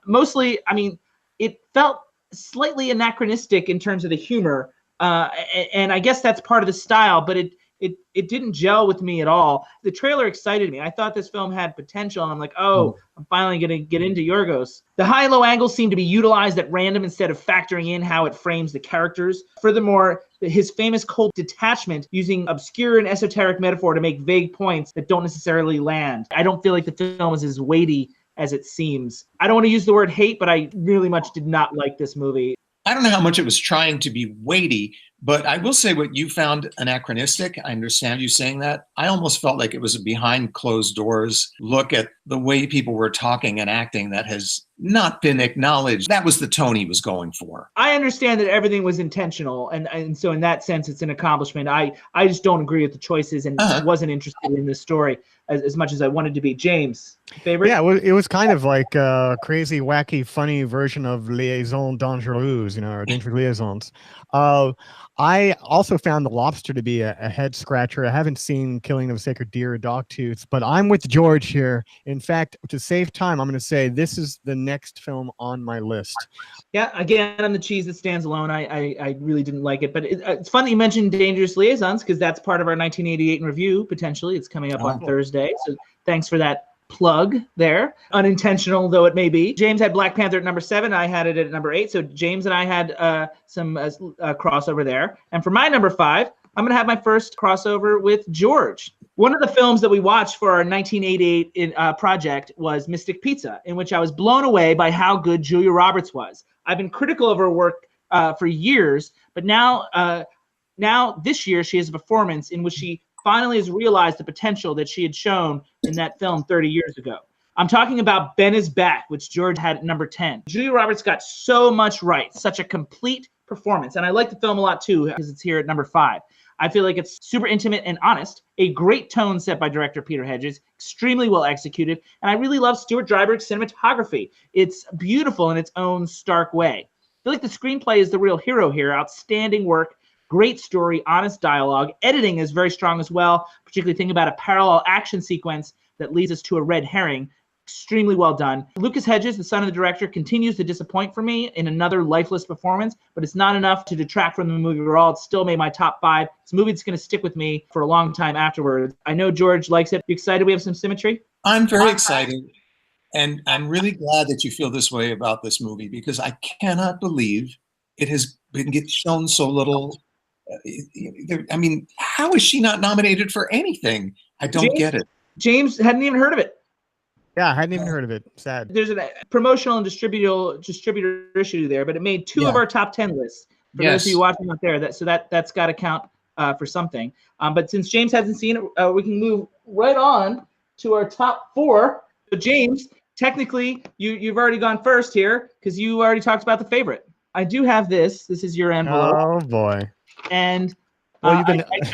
A: Mostly, I mean, it felt slightly anachronistic in terms of the humor. And I guess that's part of the style, but it didn't gel with me at all. The trailer excited me. I thought this film had potential, and I'm like, I'm finally going to get into Yorgos. The high and low angles seem to be utilized at random instead of factoring in how it frames the characters. Furthermore, his famous cold detachment using obscure and esoteric metaphor to make vague points that don't necessarily land. I don't feel like the film is as weighty as it seems. I don't want to use the word hate, but I really much did not like this movie.
C: I don't know how much it was trying to be weighty, but I will say what you found anachronistic. I understand you saying that. I almost felt like it was a behind closed doors look at the way people were talking and acting that has not been acknowledged. That was the tone he was going for.
A: I understand that everything was intentional, and so in that sense, it's an accomplishment. I just don't agree with the choices and wasn't interested in this story as much as I wanted to be. James, favorite?
B: Yeah, it was kind of like a crazy, wacky, funny version of Liaison Dangereuse, or Dangerous Liaisons. I also found The Lobster to be a head scratcher. I haven't seen Killing of a Sacred Deer or Dogtooth, but I'm with George here. In fact, to save time, I'm going to say this is the next film on my list.
A: Yeah, again, I'm the cheese that stands alone. I really didn't like it, but it's fun that you mentioned Dangerous Liaisons because that's part of our 1988 in review, potentially. It's coming up on Thursday, so thanks for that plug there, unintentional though it may be. James had Black Panther at number 7. I had it at number 8. So James and I had some crossover there. And for my number 5, I'm going to have my first crossover with George. One of the films that we watched for our 1988 project was Mystic Pizza, in which I was blown away by how good Julia Roberts was. I've been critical of her work for years, but now this year she has a performance in which she finally has realized the potential that she had shown in that film 30 years ago. I'm talking about Ben is Back, which George had at number 10. Julia Roberts got so much right, such a complete performance. And I like the film a lot too, because it's here at number 5. I feel like it's super intimate and honest, a great tone set by director Peter Hedges, extremely well executed. And I really love Stuart Dryburgh's cinematography. It's beautiful in its own stark way. I feel like the screenplay is the real hero here. Outstanding work. Great story, honest dialogue. Editing is very strong as well, particularly thinking about a parallel action sequence that leads us to a red herring. Extremely well done. Lucas Hedges, the son of the director, continues to disappoint for me in another lifeless performance, but it's not enough to detract from the movie overall. It still made my top 5. It's a movie that's going to stick with me for a long time afterwards. I know George likes it. You excited we have some symmetry?
C: I'm very excited. And I'm really glad that you feel this way about this movie because I cannot believe it has been shown so little. I mean, how is she not nominated for anything? I don't get it.
A: James hadn't even heard of it.
B: Yeah, I hadn't even heard of it. Sad.
A: There's a promotional and distributor issue there, but it made 2 of our top 10 lists. For those of you watching out there, that's got to count for something. But since James hasn't seen it, we can move right on to our top 4. So James, technically, you've already gone first here because you already talked about the favorite. I do have this. This is your envelope.
B: Oh boy.
A: And I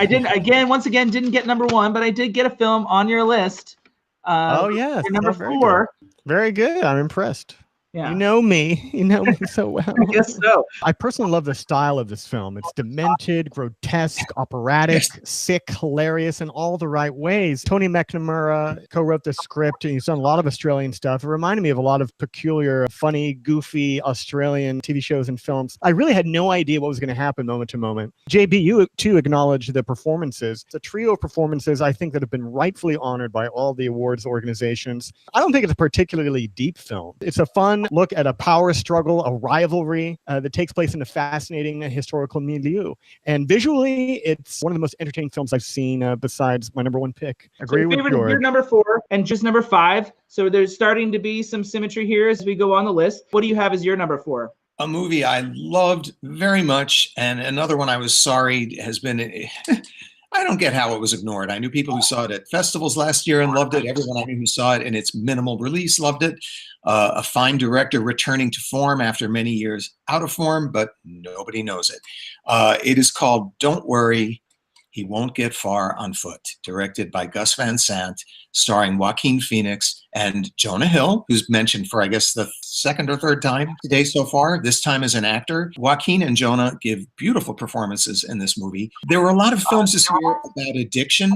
A: didn't get number 1, but I did get a film on your list.
B: Yes.
A: Number 4.
B: Very good. I'm impressed.
A: Yeah.
B: You know me so well.
A: I guess so.
B: I personally love the style of this film. It's demented, grotesque, operatic, sick, hilarious in all the right ways. Tony McNamara co-wrote the script, and he's done a lot of Australian stuff. It reminded me of a lot of peculiar, funny, goofy Australian TV shows and films. I really had no idea what was going to happen moment to moment. JB, you too acknowledged the performances. It's a trio of performances, I think, that have been rightfully honored by all the awards organizations. I don't think it's a particularly deep film. It's a fun look at a power struggle, a rivalry that takes place in a fascinating historical milieu. And visually, it's one of the most entertaining films I've seen besides my number 1 pick. Agree with George.
A: You're number 4 and just number 5. So there's starting to be some symmetry here as we go on the list. What do you have as your number 4?
C: A movie I loved very much, and another one I was sorry has been... I don't get how it was ignored. I knew people who saw it at festivals last year and loved it. Everyone I knew who saw it in its minimal release loved it. A fine director returning to form after many years out of form, but nobody knows it. It is called Don't Worry, He Won't Get Far on Foot, directed by Gus Van Sant, starring Joaquin Phoenix and Jonah Hill, who's mentioned for, I guess, the 2nd or 3rd time today so far, this time as an actor. Joaquin and Jonah give beautiful performances in this movie. There were a lot of films this year about addiction.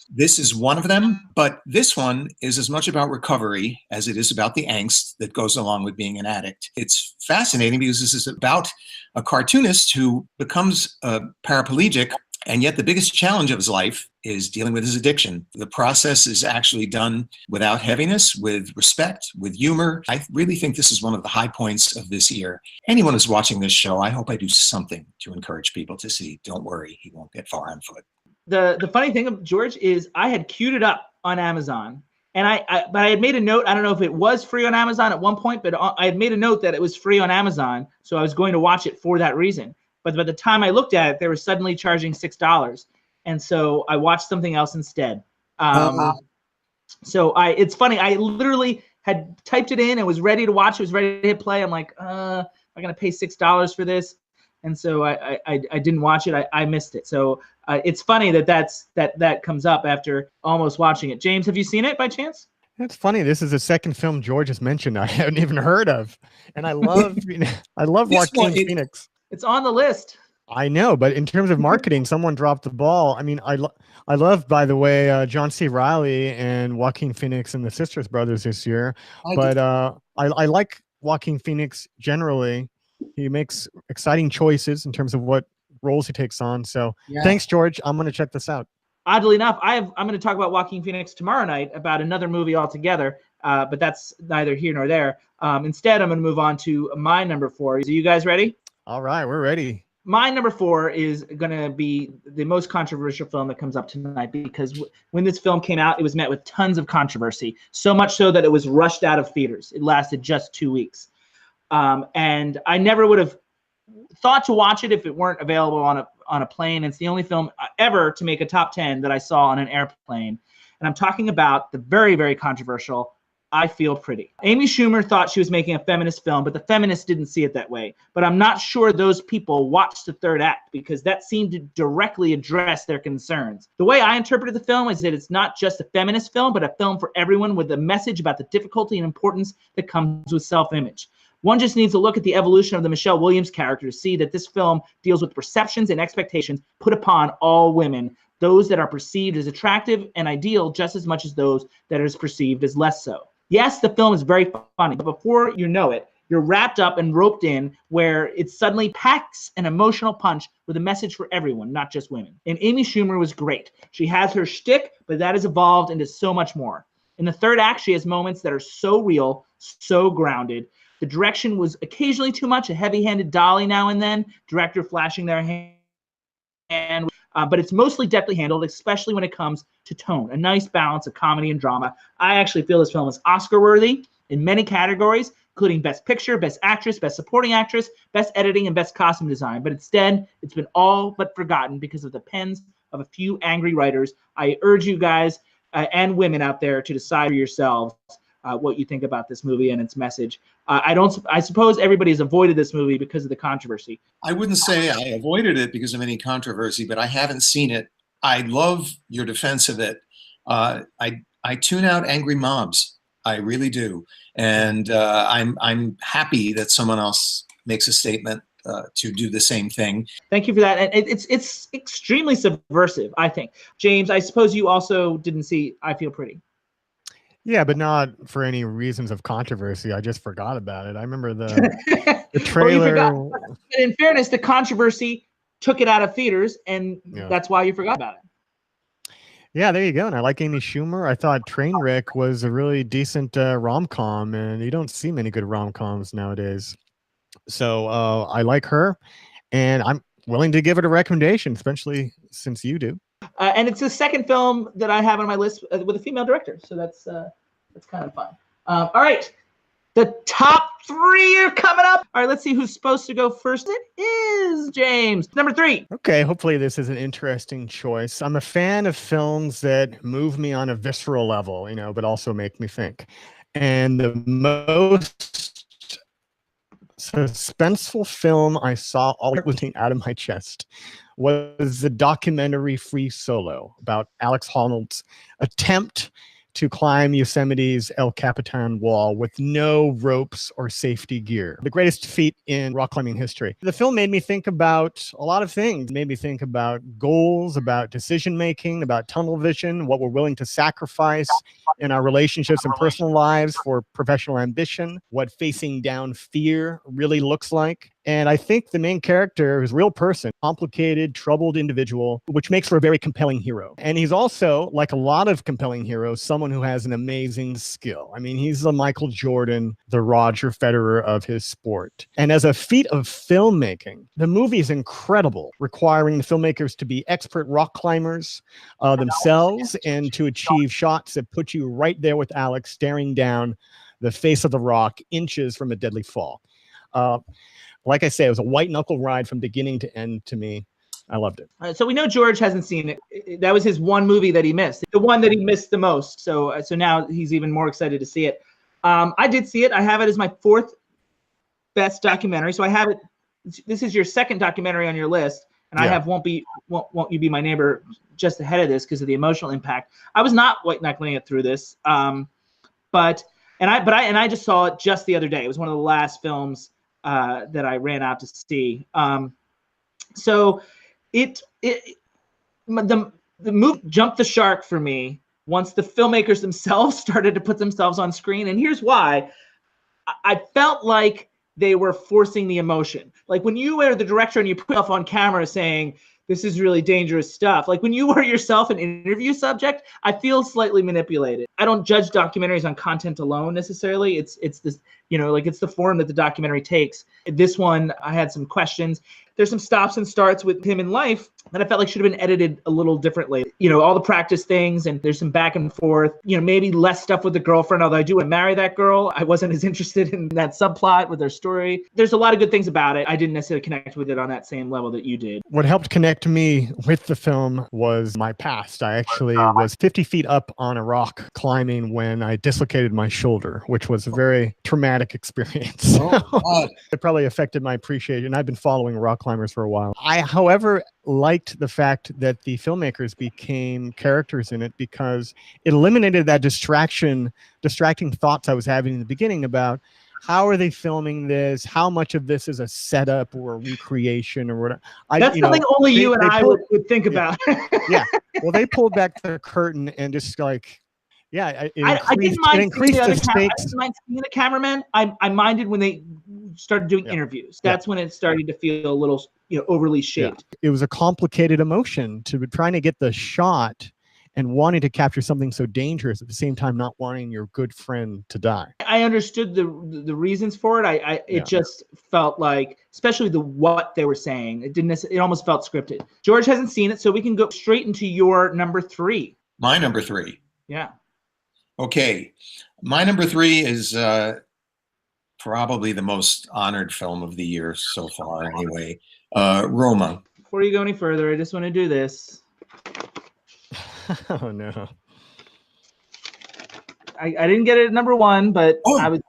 C: This is one of them, but this one is as much about recovery as it is about the angst that goes along with being an addict. It's fascinating because this is about a cartoonist who becomes a paraplegic, and yet the biggest challenge of his life is dealing with his addiction. The process is actually done without heaviness, with respect, with humor. I really think this is one of the high points of this year. Anyone who's watching this show, I hope I do something to encourage people to see Don't Worry, He Won't Get Far on Foot.
A: The funny thing, George, is I had queued it up on Amazon. And but I had made a note. I don't know if it was free on Amazon at one point, but I had made a note that it was free on Amazon. So I was going to watch it for that reason. But by the time I looked at it, they were suddenly charging $6. And so I watched something else instead. So it's funny. I literally had typed it in and was ready to watch. It was ready to hit play. I'm like, I'm going to pay $6 for this. And so I didn't watch it. I missed it. So it's funny that comes up after almost watching it. James, have you seen it by chance?
B: It's funny. This is the second film George has mentioned I haven't even heard of, and I love I love Joaquin Phoenix.
A: It's on the list.
B: I know, but in terms of marketing, someone dropped the ball. I mean, I love, by the way, John C. Reilly and Joaquin Phoenix and the Sisters Brothers this year. But I like Joaquin Phoenix generally. He makes exciting choices in terms of what roles he takes on. So thanks, George. I'm going to check this out.
A: Oddly enough, I'm going to talk about Joaquin Phoenix tomorrow night about another movie altogether, but that's neither here nor there. Instead, I'm going to move on to my number 4. Are you guys ready?
B: All right, we're ready.
A: My number 4 is going to be the most controversial film that comes up tonight because when this film came out, it was met with tons of controversy, so much so that it was rushed out of theaters. It lasted just 2 weeks. And I never would have thought to watch it if it weren't available on a plane. It's the only film ever to make a top 10 that I saw on an airplane. And I'm talking about the very, very controversial I Feel Pretty. Amy Schumer thought she was making a feminist film, but the feminists didn't see it that way. But I'm not sure those people watched the third act because that seemed to directly address their concerns. The way I interpreted the film is that it's not just a feminist film, but a film for everyone with a message about the difficulty and importance that comes with self-image. One just needs to look at the evolution of the Michelle Williams character to see that this film deals with perceptions and expectations put upon all women, those that are perceived as attractive and ideal just as much as those that are perceived as less so. Yes, the film is very funny, but before you know it, you're wrapped up and roped in where it suddenly packs an emotional punch with a message for everyone, not just women. And Amy Schumer was great. She has her shtick, but that has evolved into so much more. In the third act, she has moments that are so real, so grounded. The direction was occasionally too much, a heavy-handed dolly now and then, director flashing their hand, but it's mostly deftly handled, especially when it comes to tone, a nice balance of comedy and drama. I actually feel this film is Oscar-worthy in many categories, including Best Picture, Best Actress, Best Supporting Actress, Best Editing, and Best Costume Design. But instead, it's been all but forgotten because of the pens of a few angry writers. I urge you guys and women out there to decide for yourselves what you think about this movie and its message. I suppose everybody has avoided this movie because of the controversy.
C: I wouldn't say I avoided it because of any controversy, but I haven't seen it. I love your defense of it. I tune out angry mobs. I really do. And I'm happy that someone else makes a statement to do the same thing.
A: Thank you for that. And it's extremely subversive, I think. James, I suppose you also didn't see I Feel Pretty.
B: Yeah, but not for any reasons of controversy. I just forgot about it. I remember the trailer.
A: Well, in fairness, the controversy took it out of theaters, and that's why you forgot about it.
B: Yeah, there you go. And I like Amy Schumer. I thought Trainwreck was a really decent rom-com, and you don't see many good rom-coms nowadays. So I like her, and I'm willing to give it a recommendation, especially since you do.
A: And it's the second film that I have on my list with a female director, so that's kind of fun. All right, the top 3 are coming up. All right, let's see who's supposed to go first. It is James, number 3.
B: Okay, hopefully this is an interesting choice. I'm a fan of films that move me on a visceral level, but also make me think. And the most suspenseful film I saw all everything out of my chest was the documentary Free Solo about Alex Honnold's attempt to climb Yosemite's El Capitan Wall with no ropes or safety gear. The greatest feat in rock climbing history. The film made me think about a lot of things. It made me think about goals, about decision-making, about tunnel vision, what we're willing to sacrifice in our relationships and personal lives for professional ambition, what facing down fear really looks like. And I think the main character is a real person, complicated, troubled individual, which makes for a very compelling hero. And he's also, like a lot of compelling heroes, someone who has an amazing skill. I mean, he's the Michael Jordan, the Roger Federer of his sport. And as a feat of filmmaking, the movie is incredible, requiring the filmmakers to be expert rock climbers themselves and to achieve shots that put you right there with Alex staring down the face of the rock, inches from a deadly fall. Like I say, it was a white knuckle ride from beginning to end to me. I loved it.
A: So we know George hasn't seen it. That was his one movie that he missed, the one that he missed the most. So now he's even more excited to see it. I did see it. I have it as my fourth best documentary. So I have it. This is your second documentary on your list, and I have Won't You Be My Neighbor just ahead of this because of the emotional impact. I was not white knuckling it through this, but I just saw it just the other day. It was one of the last films that I ran out to see. So the movie jumped the shark for me once the filmmakers themselves started to put themselves on screen. And here's why. I felt like they were forcing the emotion. Like when you are the director and you put yourself on camera saying, this is really dangerous stuff. Like when you are yourself an interview subject, I feel slightly manipulated. I don't judge documentaries on content alone necessarily. It's this, like it's the form that the documentary takes. This one, I had some questions. There's some stops and starts with him in life that I felt like should have been edited a little differently. All the practice things, and there's some back and forth, maybe less stuff with the girlfriend, although I do want to marry that girl. I wasn't as interested in that subplot with their story. There's a lot of good things about it. I didn't necessarily connect with it on that same level that you did.
B: What helped connect me with the film was my past. I actually was 50 feet up on a rock climbing when I dislocated my shoulder, which was a very traumatic experience. It probably affected my appreciation. I've been following rock climbers for a while. I, however, liked the fact that the filmmakers became characters in it because it eliminated that distracting thoughts I was having in the beginning about how are they filming this? How much of this is a setup or a recreation or whatever?
A: That's something only you and I would think about.
B: Yeah. Well, they pulled back the curtain and just like,
A: I didn't mind seeing the cameraman. I minded when they started doing interviews. That's when it started to feel a little, overly shaped.
B: It was a complicated emotion to trying to get the shot and wanting to capture something so dangerous at the same time not wanting your good friend to die.
A: I understood the reasons for it. It just felt like, especially what they were saying, it almost felt scripted. George hasn't seen it, so we can go straight into your number 3.
C: My number 3.
A: Yeah.
C: Okay. My number 3 is probably the most honored film of the year so far anyway. Roma.
A: Before you go any further, I just want to do this.
B: Oh no.
A: I didn't get it at number 1, but I was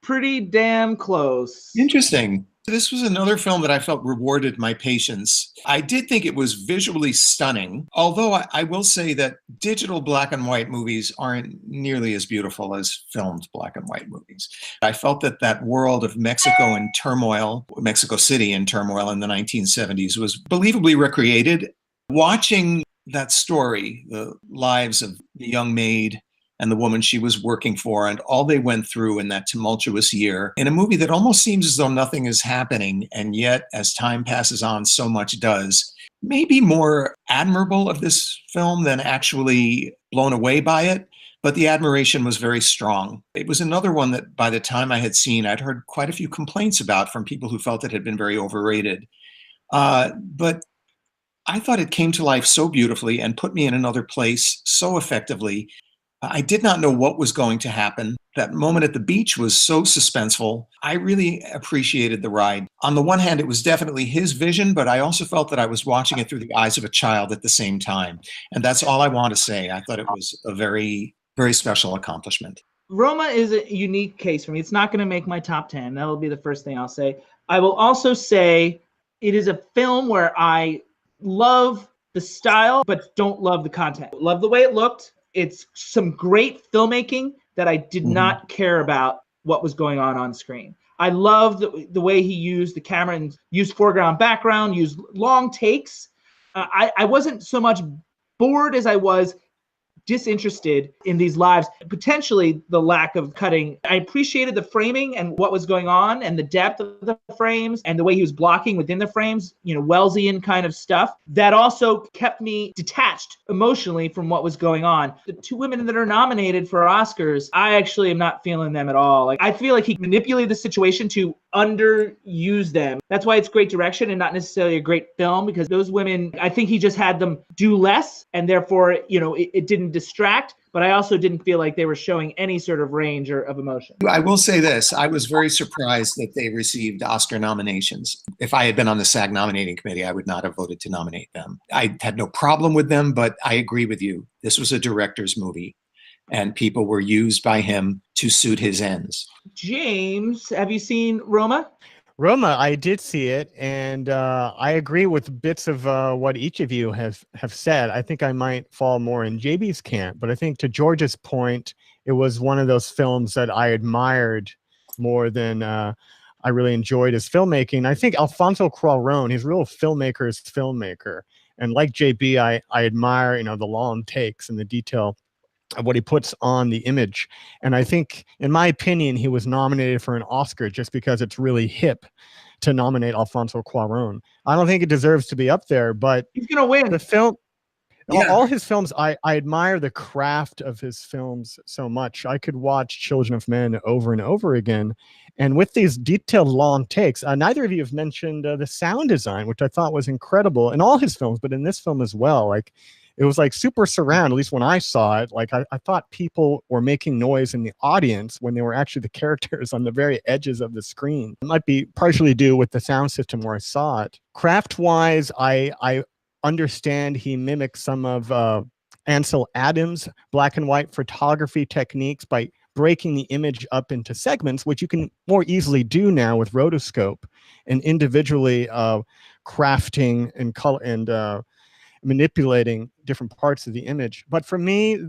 A: pretty damn close.
C: Interesting. This was another film that I felt rewarded my patience. I did think it was visually stunning, although I will say that digital black and white movies aren't nearly as beautiful as filmed black and white movies. I felt that world of Mexico in turmoil, Mexico City in turmoil in the 1970s was believably recreated. Watching that story, the lives of the young maid and the woman she was working for, and all they went through in that tumultuous year, in a movie that almost seems as though nothing is happening, and yet as time passes on, so much does. Maybe more admirable of this film than actually blown away by it, but the admiration was very strong. It was another one that by the time I had seen, I'd heard quite a few complaints about from people who felt it had been very overrated. But I thought it came to life so beautifully and put me in another place so effectively. I did not know what was going to happen. That moment at the beach was so suspenseful. I really appreciated the ride. On the one hand, it was definitely his vision, but I also felt that I was watching it through the eyes of a child at the same time. And that's all I want to say. I thought it was a very, very special accomplishment.
A: Roma is a unique case for me. It's not going to make my top 10. That will be the first thing I'll say. I will also say it is a film where I love the style, but don't love the content. Love the way it looked. It's some great filmmaking that I did not care about what was going on screen. I love the way he used the camera and used foreground, background, used long takes. I wasn't so much bored as I was disinterested in these lives, potentially the lack of cutting. I appreciated the framing and what was going on and the depth of the frames and the way he was blocking within the frames, Wellesian kind of stuff. That also kept me detached emotionally from what was going on. The 2 women that are nominated for Oscars, I actually am not feeling them at all. I feel like he manipulated the situation to underuse them. That's why it's great direction and not necessarily a great film, because those women, I think he just had them do less, and therefore, it didn't distract, but I also didn't feel like they were showing any sort of range or of emotion.
C: I will say this. I was very surprised that they received Oscar nominations. If I had been on the SAG nominating committee, I would not have voted to nominate them. I had no problem with them, but I agree with you. This was a director's movie. and people were used by him to suit his ends.
A: James, have you seen Roma?
B: Roma, I did see it, and I agree with bits of what each of you have said. I think I might fall more in JB's camp, but I think to George's point, it was one of those films that I admired more than I really enjoyed his filmmaking. I think Alfonso Cuarón, he's a real filmmaker's filmmaker, and like JB, I admire the long takes and the detail of what he puts on the image. And I think, in my opinion, he was nominated for an Oscar just because it's really hip to nominate Alfonso Cuarón. I don't think it deserves to be up there, but
A: he's gonna win.
B: The film,
C: Yeah.
B: all his films, I admire the craft of his films so much. I could watch Children of Men over and over again. And with these detailed long takes, neither of you have mentioned the sound design, which I thought was incredible in all his films, but in this film as well. Like, it was like super surround, at least when I saw it. Like, I thought people were making noise in the audience when they were actually the characters on the very edges of the screen. It might be partially due with the sound system where I saw it. Craft-wise, I understand he mimics some of Ansel Adams' black and white photography techniques by breaking the image up into segments, which you can more easily do now with rotoscope, and individually crafting and color and manipulating different parts of the image. But for me,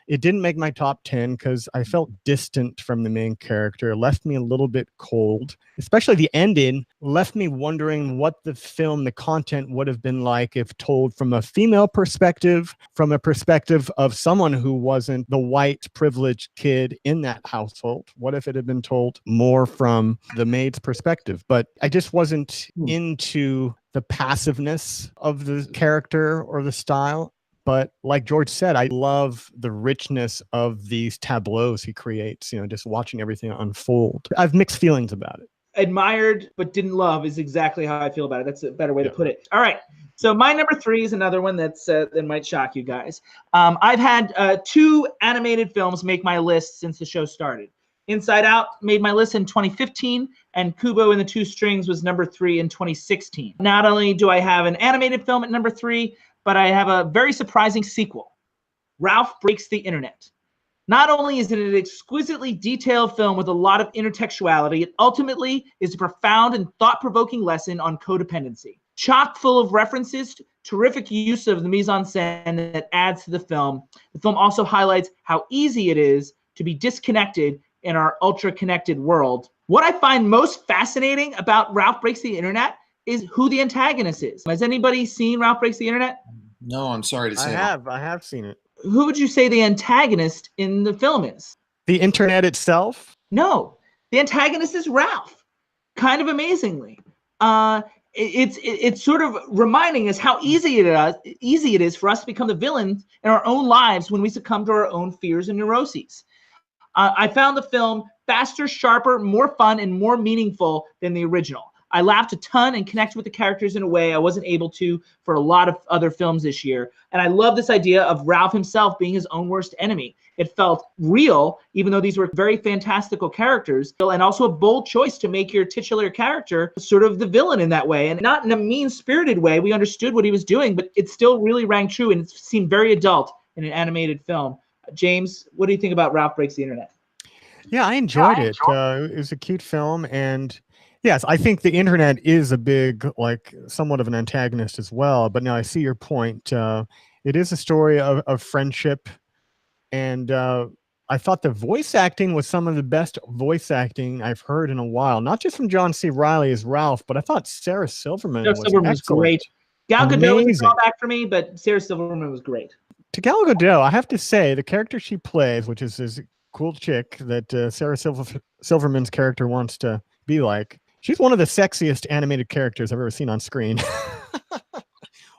B: it didn't make my top 10 because I felt distant from the main character, left me a little bit cold, especially the ending, left me wondering what the film, the content would have been like if told from a female perspective, from a perspective of someone who wasn't the white privileged kid in that household. What if it had been told more from the maid's perspective? But I just wasn't into the passiveness of the character or the style. But like George said, I love the richness of these tableaus he creates, just watching everything unfold. I have mixed feelings about it.
A: Admired but didn't love is exactly how I feel about it. That's a better way to put it. All right. So my number 3 is another one that might shock you guys. I've had 2 animated films make my list since the show started. Inside Out made my list in 2015, and Kubo and the Two Strings was number 3 in 2016. Not only do I have an animated film at number 3, but I have a very surprising sequel, Ralph Breaks the Internet. Not only is it an exquisitely detailed film with a lot of intertextuality, it ultimately is a profound and thought-provoking lesson on codependency. Chock full of references, terrific use of the mise-en-scène that adds to the film. The film also highlights how easy it is to be disconnected in our ultra-connected world. What I find most fascinating about Ralph Breaks the Internet is who the antagonist is. Has anybody seen Ralph Breaks the Internet?
C: No, I'm sorry to say.
B: I have seen it.
A: Who would you say the antagonist in the film is?
B: The internet itself?
A: No, the antagonist is Ralph. Kind of amazingly, it's sort of reminding us how easy it is for us to become the villains in our own lives when we succumb to our own fears and neuroses. I found the film faster, sharper, more fun, and more meaningful than the original. I laughed a ton and connected with the characters in a way I wasn't able to for a lot of other films this year. And I love this idea of Ralph himself being his own worst enemy. It felt real, even though these were very fantastical characters, and also a bold choice to make your titular character sort of the villain in that way. And not in a mean-spirited way. We understood what he was doing, but it still really rang true, and it seemed very adult in an animated film. James, what do you think about Ralph Breaks the Internet?
B: Yeah, I enjoyed it. It was a cute film, and yes, I think the internet is a big, somewhat of an antagonist as well. But now I see your point. It is a story of friendship, and I thought the voice acting was some of the best voice acting I've heard in a while. Not just from John C. Reilly as Ralph, but I thought Sarah Silverman was
A: great. Gal Gadot was a drawback for me, but Sarah Silverman was great.
B: To Gal Gadot, I have to say, the character she plays, which is this cool chick that Sarah Silverman's character wants to be like, she's one of the sexiest animated characters I've ever seen on screen.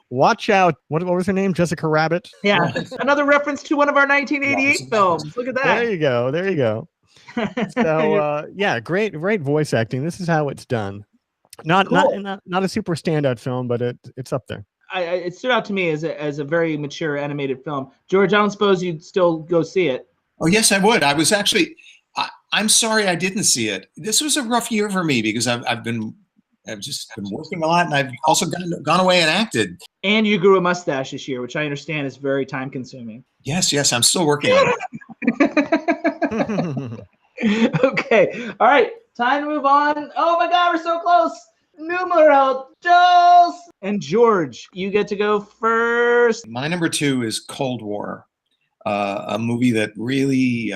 B: Watch out. What was her name? Jessica Rabbit?
A: Yeah. Another reference to one of our 1988 films. Look at that.
B: There you go. So, yeah, great voice acting. This is how it's done. Not a super standout film, but it's up there.
A: It stood out to me as a very mature animated film. George, I don't suppose you'd still go see it.
C: Oh, yes, I would. I was actually, I'm sorry I didn't see it. This was a rough year for me because I've just been working a lot, and I've also gone away and acted.
A: And you grew a mustache this year, which I understand is very time consuming.
C: Yes, I'm still working on it.
A: Okay. All right. Time to move on. Oh my God, we're so close. Numero dos. And George, you get to go first.
C: My number 2 is Cold War, a movie that really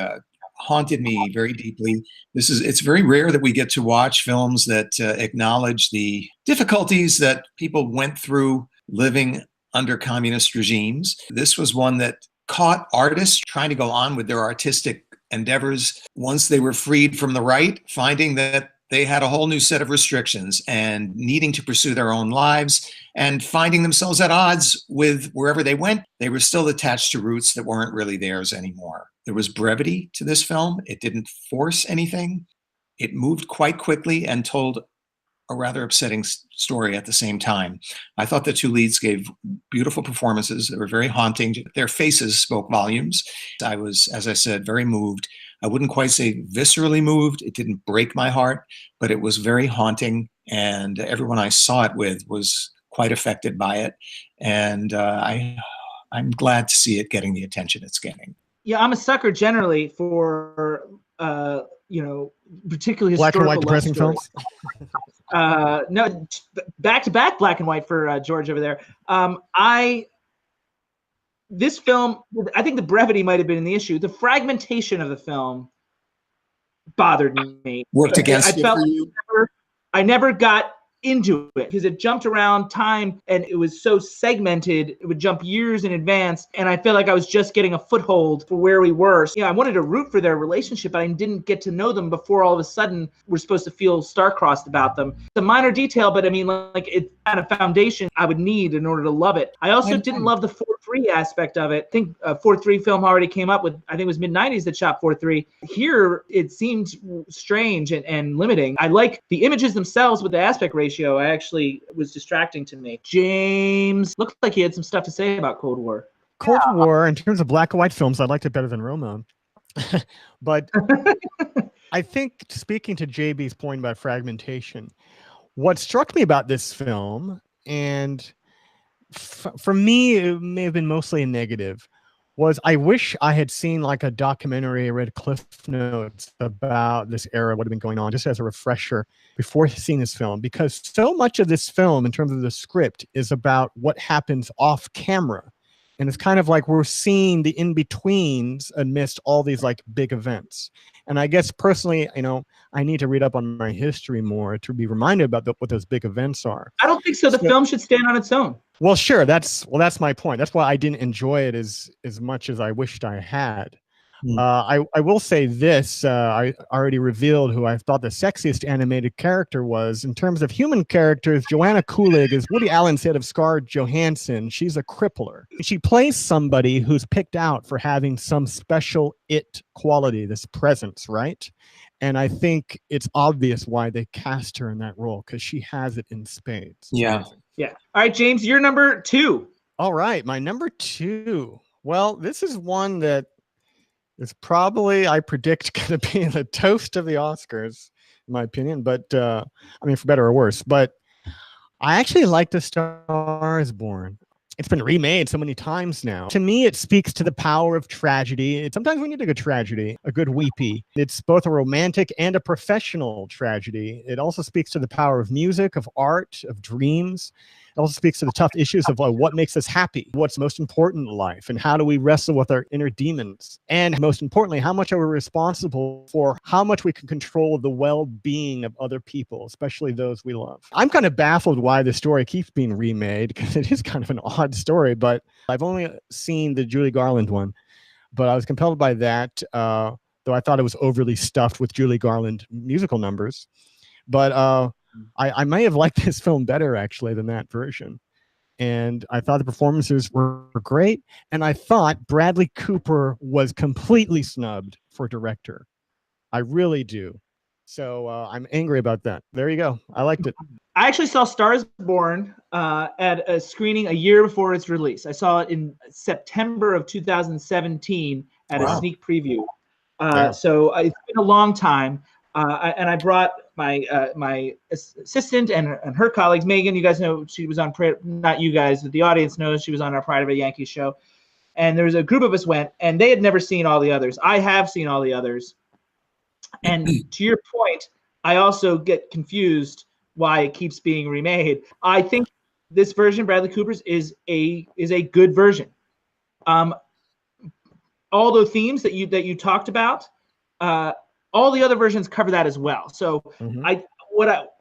C: haunted me very deeply. It's very rare that we get to watch films that acknowledge the difficulties that people went through living under communist regimes. This was one that caught artists trying to go on with their artistic endeavors once they were freed from the right, finding that they had a whole new set of restrictions and needing to pursue their own lives and finding themselves at odds with wherever they went. They were still attached to roots that weren't really theirs anymore. There was brevity to this film. It didn't force anything. It moved quite quickly and told a rather upsetting story at the same time. I thought the 2 leads gave beautiful performances. They were very haunting. Their faces spoke volumes. I was, as I said, very moved. I wouldn't quite say viscerally moved. It didn't break my heart, but it was very haunting. And everyone I saw it with was quite affected by it. And I'm glad to see it getting the attention it's getting.
A: Yeah, I'm a sucker generally for, particularly
B: Black and white
A: historical
B: depressing
A: love
B: films.
A: stories. No, back-to-back black and white for George over there. This film, I think the brevity might have been the issue. The fragmentation of the film bothered me.
C: Worked against
A: I felt I never got into it because it jumped around time and it was so segmented. It would jump years in advance. And I felt like I was just getting a foothold for where we were. So, I wanted to root for their relationship, but I didn't get to know them before all of a sudden we're supposed to feel star-crossed about them. It's a minor detail, but I mean, like it's kind of foundation I would need in order to love it. I also didn't love the 4-3 aspect of it. I think a 4-3 film already came up with, I think it was mid-90s that shot 4-3. Here, it seemed strange and limiting. I like the images themselves with the aspect ratio. Actually was distracting to me. James looked like he had some stuff to say about Cold War.
B: Cold War, in terms of black and white films, I liked it better than Roma. But I think, speaking to JB's point about fragmentation, what struck me about this film, and for me, it may have been mostly a negative, was I wish I had seen like a documentary, read Cliff Notes about this era, what had been going on, just as a refresher before seeing this film, because so much of this film, in terms of the script, is about what happens off camera. And it's kind of like we're seeing the in-betweens amidst all these like big events. And I guess personally, I need to read up on my history more to be reminded about what those big events are.
A: I don't think so. The film should stand on its own.
B: Well, sure. That's my point. That's why I didn't enjoy it as much as I wished I had. I will say this. I already revealed who I thought the sexiest animated character was. In terms of human characters, Joanna Kulig is Woody Allen said of Scarlett Johansson. She's a crippler. She plays somebody who's picked out for having some special it quality, this presence, right? And I think it's obvious why they cast her in that role, because she has it in spades.
C: Yeah.
A: Yeah. All right, James, you're number 2.
B: All right, my number 2. Well, this is one that is probably, I predict, going to be the toast of the Oscars, in my opinion. But I mean, for better or worse. But I actually like The Star Is Born. It's been remade so many times now. To me, it speaks to the power of tragedy. Sometimes we need a good tragedy, a good weepy. It's both a romantic and a professional tragedy. It also speaks to the power of music, of art, of dreams. It also speaks to the tough issues of what makes us happy, what's most important in life, and how do we wrestle with our inner demons. And most importantly, how much are we responsible for how much we can control the well-being of other people, especially those we love. I'm kind of baffled why the story keeps being remade, because it is kind of an odd story, but I've only seen the Julie Garland one, but I was compelled by that, though I thought it was overly stuffed with Julie Garland musical numbers. But I may have liked this film better, actually, than that version. And I thought the performances were great. And I thought Bradley Cooper was completely snubbed for director. I really do. So I'm angry about that. There you go. I liked it.
A: I actually saw Star Is Born at a screening a year before its release. I saw it in September of 2017 at a sneak preview. So it's been a long time. And I brought my assistant and her colleagues. Megan, you guys know she was on not you guys, but the audience knows she was on our Pride of a Yankee show. and there's a group of us went, and they had never seen all the others. I have seen all the others. And to your point, I also get confused why it keeps being remade. I think this version, Bradley Cooper's, is a good version. All the themes that you talked about, all the other versions cover that as well. So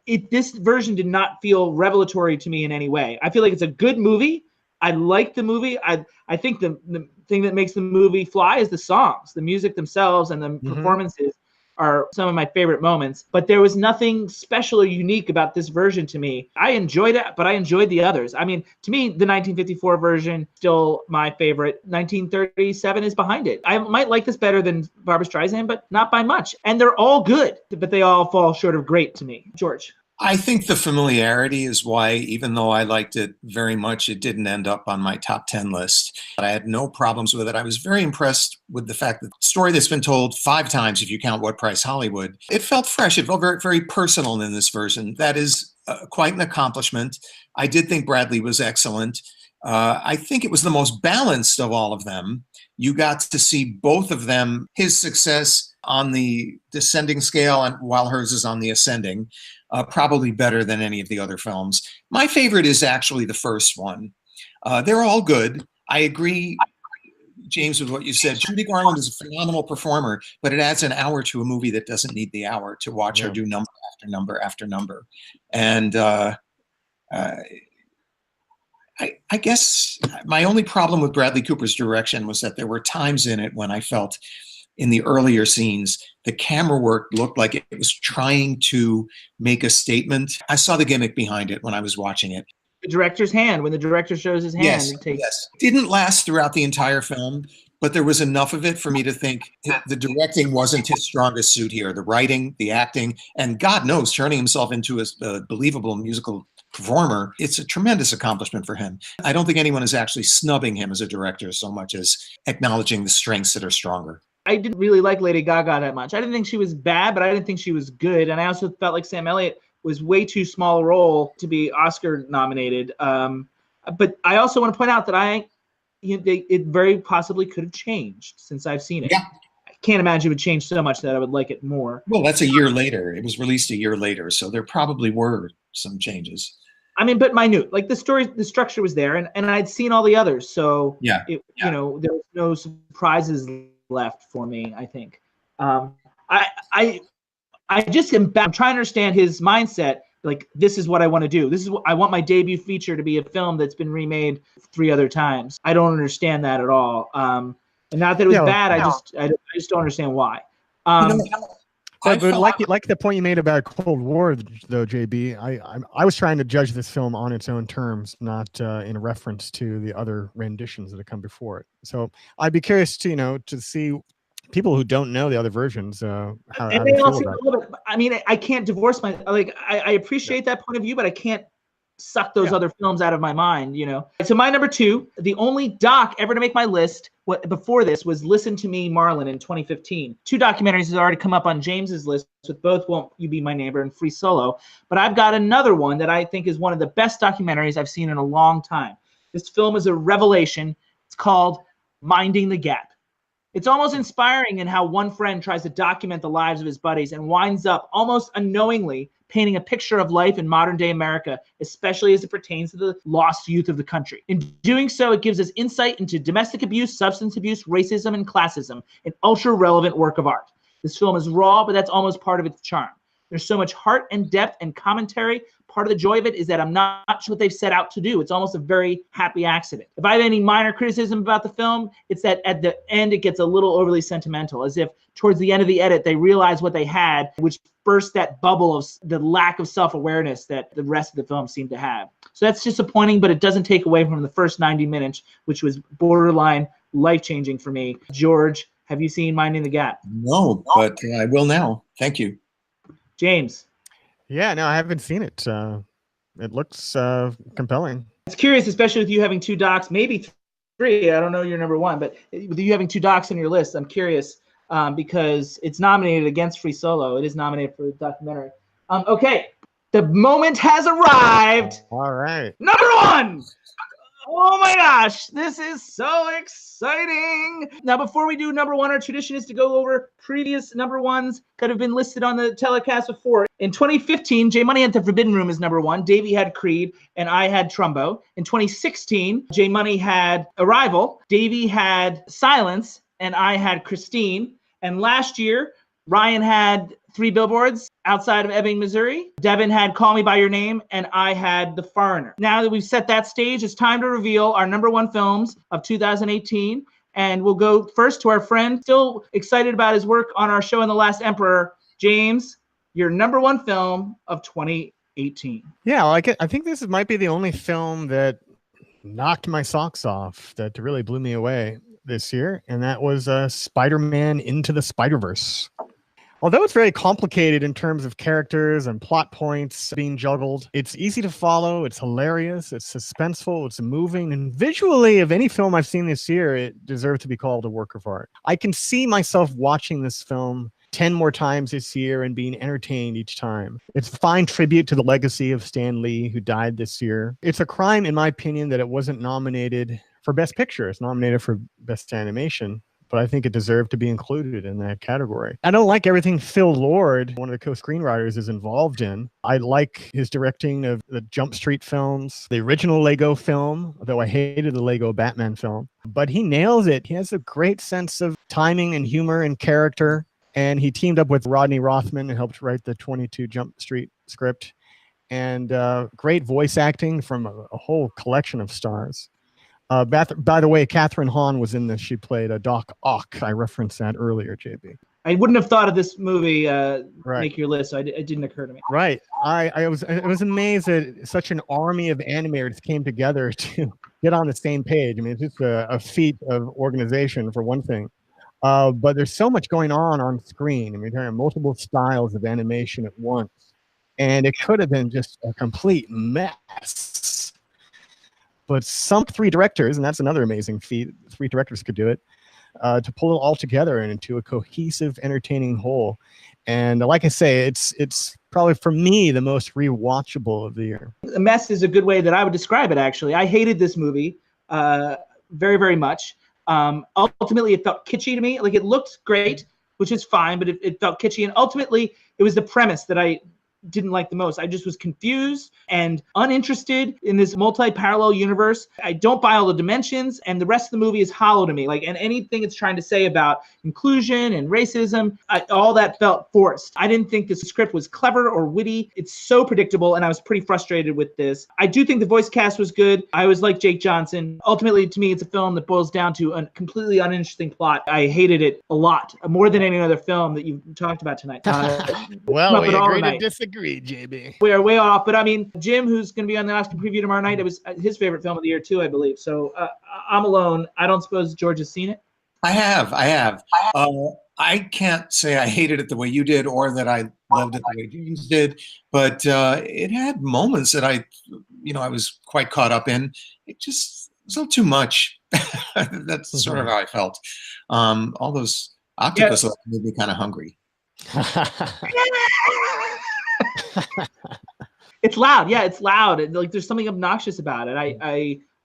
A: this version did not feel revelatory to me in any way. I feel like it's a good movie. I like the movie. I think the thing that makes the movie fly is the songs, the music themselves, and the performances are some of my favorite moments. But there was nothing special or unique about this version to me. I enjoyed it, but I enjoyed the others. I mean, to me, the 1954 version still my favorite. 1937 is behind it. I might like this better than Barbra Streisand, but not by much. And they're all good, but they all fall short of great to me. George.
C: I think the familiarity is why, even though I liked it very much, it didn't end up on my top 10 list. I had no problems with it. I was very impressed with the fact that the story that's been told 5 times, if you count What Price Hollywood, it felt fresh. It felt very, very personal in this version. That is quite an accomplishment. I did think Bradley was excellent. I think it was the most balanced of all of them. You got to see both of them, his success on the descending scale and while hers is on the ascending. Probably better than any of the other films. My favorite is actually the first one. They're all good. I agree, James, with what you said. Judy Garland is a phenomenal performer, but it adds an hour to a movie that doesn't need the hour to watch her do number after number after number. And I guess my only problem with Bradley Cooper's direction was that there were times in it when I felt in the earlier scenes, the camera work looked like it was trying to make a statement. I saw the gimmick behind it when I was watching it.
A: The director's hand, when the director shows his hand.
C: Yes. Didn't last throughout the entire film, but there was enough of it for me to think the directing wasn't his strongest suit here. The writing, the acting, and God knows, turning himself into a believable musical performer, it's a tremendous accomplishment for him. I don't think anyone is actually snubbing him as a director so much as acknowledging the strengths that are stronger.
A: I didn't really like Lady Gaga that much. I didn't think she was bad, but I didn't think she was good. And I also felt like Sam Elliott was way too small a role to be Oscar nominated. But I also want to point out that it very possibly could have changed since I've seen it.
C: Yeah.
A: I can't imagine it would change so much that I would like it more.
C: Well, that's a year later. It was released a year later, so there probably were some changes.
A: I mean, but minute. Like the structure was there, and I'd seen all the others, so you know, there was no surprises left for me. I think. I just am trying to understand his mindset. Like, this is what I want to do. This is what I want my debut feature to be, a film that's been remade 3 other times. I don't understand that at all. And not that it was bad. I just don't understand why.
B: But like the point you made about Cold War, though, JB, I was trying to judge this film on its own terms, not in reference to the other renditions that have come before it. So I'd be curious to see people who don't know the other versions how they feel about it.
A: I mean, I can't divorce I appreciate that point of view, but I can't suck those other films out of my mind, So my number 2, the only doc ever to make my list before this was Listen to Me, Marlon in 2015. 2 documentaries has already come up on James's list with both Won't You Be My Neighbor and Free Solo. But I've got another one that I think is one of the best documentaries I've seen in a long time. This film is a revelation. It's called Minding the Gap. It's almost inspiring in how one friend tries to document the lives of his buddies and winds up almost unknowingly painting a picture of life in modern-day America, especially as it pertains to the lost youth of the country. In doing so, it gives us insight into domestic abuse, substance abuse, racism, and classism, an ultra-relevant work of art. This film is raw, but that's almost part of its charm. There's so much heart and depth and commentary. Part of the joy of it is that I'm not sure what they've set out to do. It's almost a very happy accident. If I have any minor criticism about the film, it's that at the end, it gets a little overly sentimental, as if towards the end of the edit, they realized what they had, which burst that bubble of the lack of self-awareness that the rest of the film seemed to have. So that's disappointing, but it doesn't take away from the first 90 minutes, which was borderline life-changing for me. George, have you seen Minding the Gap?
C: No, but I will now. Thank you.
A: James.
B: Yeah, no, I haven't seen it. It looks compelling.
A: It's curious, especially with you having 2 docs, maybe 3. I don't know your number 1, but with you having 2 docs on your list, I'm curious because it's nominated against Free Solo. It is nominated for the documentary. Okay, the moment has arrived.
B: All right.
A: Number 1. Oh my gosh, this is so exciting. Now, before we do number one, our tradition is to go over previous number ones that have been listed on the telecast before. In 2015, J Money had The Forbidden Room as number one. Davey had Creed, and I had Trumbo. In 2016, J Money had Arrival. Davey had Silence, and I had Christine. And last year, Ryan had Three Billboards Outside of Ebbing, Missouri. Devin had Call Me By Your Name, and I had The Foreigner. Now that we've set that stage, it's time to reveal our number one films of 2018. And we'll go first to our friend, still excited about his work on our show in The Last Emperor, James, your number one film of 2018.
B: Yeah, I think this might be the only film that knocked my socks off, that really blew me away this year, and that was Spider-Man Into the Spider-Verse. Although it's very complicated in terms of characters and plot points being juggled, it's easy to follow, it's hilarious, it's suspenseful, it's moving, and visually, of any film I've seen this year, it deserves to be called a work of art. I can see myself watching this film 10 more times this year and being entertained each time. It's a fine tribute to the legacy of Stan Lee, who died this year. It's a crime, in my opinion, that it wasn't nominated for Best Picture. It's nominated for Best Animation, but I think it deserved to be included in that category. I don't like everything Phil Lord, one of the co-screenwriters, is involved in. I like his directing of the Jump Street films, the original Lego film, though I hated the Lego Batman film. But he nails it. He has a great sense of timing and humor and character. And he teamed up with Rodney Rothman and helped write the 22 Jump Street script. And great voice acting from a whole collection of stars. By the way, Catherine Hahn was in this. She played a Doc Ock. I referenced that earlier, JB.
A: I wouldn't have thought of this movie
B: Right.
A: make your list, so it didn't occur to me.
B: Right. I was amazed that such an army of animators came together to get on the same page. I mean, it's just a feat of organization, for one thing. But there's so much going on screen. I mean, there are multiple styles of animation at once. And it could have been just a complete mess. But some three directors, and that's another amazing feat, three directors could do it, to pull it all together and into a cohesive, entertaining whole. And like I say, it's probably, for me, the most rewatchable of the year.
A: A mess is a good way that I would describe it, actually. I hated this movie very, very much. Ultimately, it felt kitschy to me. Like, it looked great, which is fine, but it felt kitschy. And ultimately, it was the premise that I didn't like the most. I just was confused and uninterested in this multi-parallel universe. I don't buy all the dimensions, and the rest of the movie is hollow to me. Like, and anything it's trying to say about inclusion and racism, all that felt forced. I didn't think the script was clever or witty. It's so predictable, and I was pretty frustrated with this. I do think the voice cast was good. I always liked Jake Johnson. Ultimately, to me, it's a film that boils down to a completely uninteresting plot. I hated it a lot, more than any other film that you've talked about tonight.
B: Well, we agree to disagree, JB.
A: We are way off, but I mean, Jim, who's going to be on the Oscar preview tomorrow night, it was his favorite film of the year too, I believe. So I'm alone. I don't suppose George has seen it.
C: I have. I can't say I hated it the way you did, or that I loved it the way James did, but it had moments that I was quite caught up in. It just was a little too much. That's sort of how I felt. All those octopus made me kind of hungry.
A: It's loud. Yeah, it's loud. Like, there's something obnoxious about it.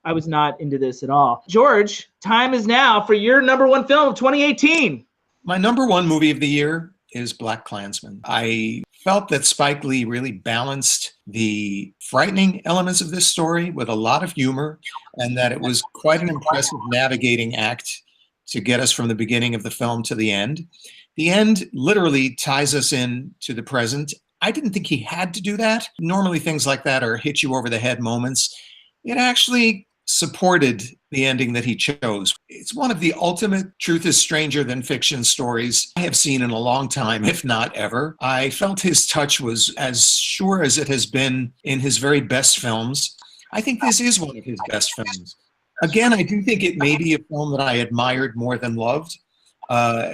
A: I was not into this at all. George, time is now for your number one film of 2018.
C: My number one movie of the year is BlacKkKlansman. I felt that Spike Lee really balanced the frightening elements of this story with a lot of humor, and that it was quite an impressive navigating act to get us from the beginning of the film to the end. The end literally ties us in to the present. I didn't think he had to do that. Normally things like that are hit you over the head moments. It actually supported the ending that he chose. It's one of the ultimate truth is stranger than fiction stories I have seen in a long time, if not ever. I felt his touch was as sure as it has been in his very best films. I think this is one of his best films. Again, I do think it may be a film that I admired more than loved,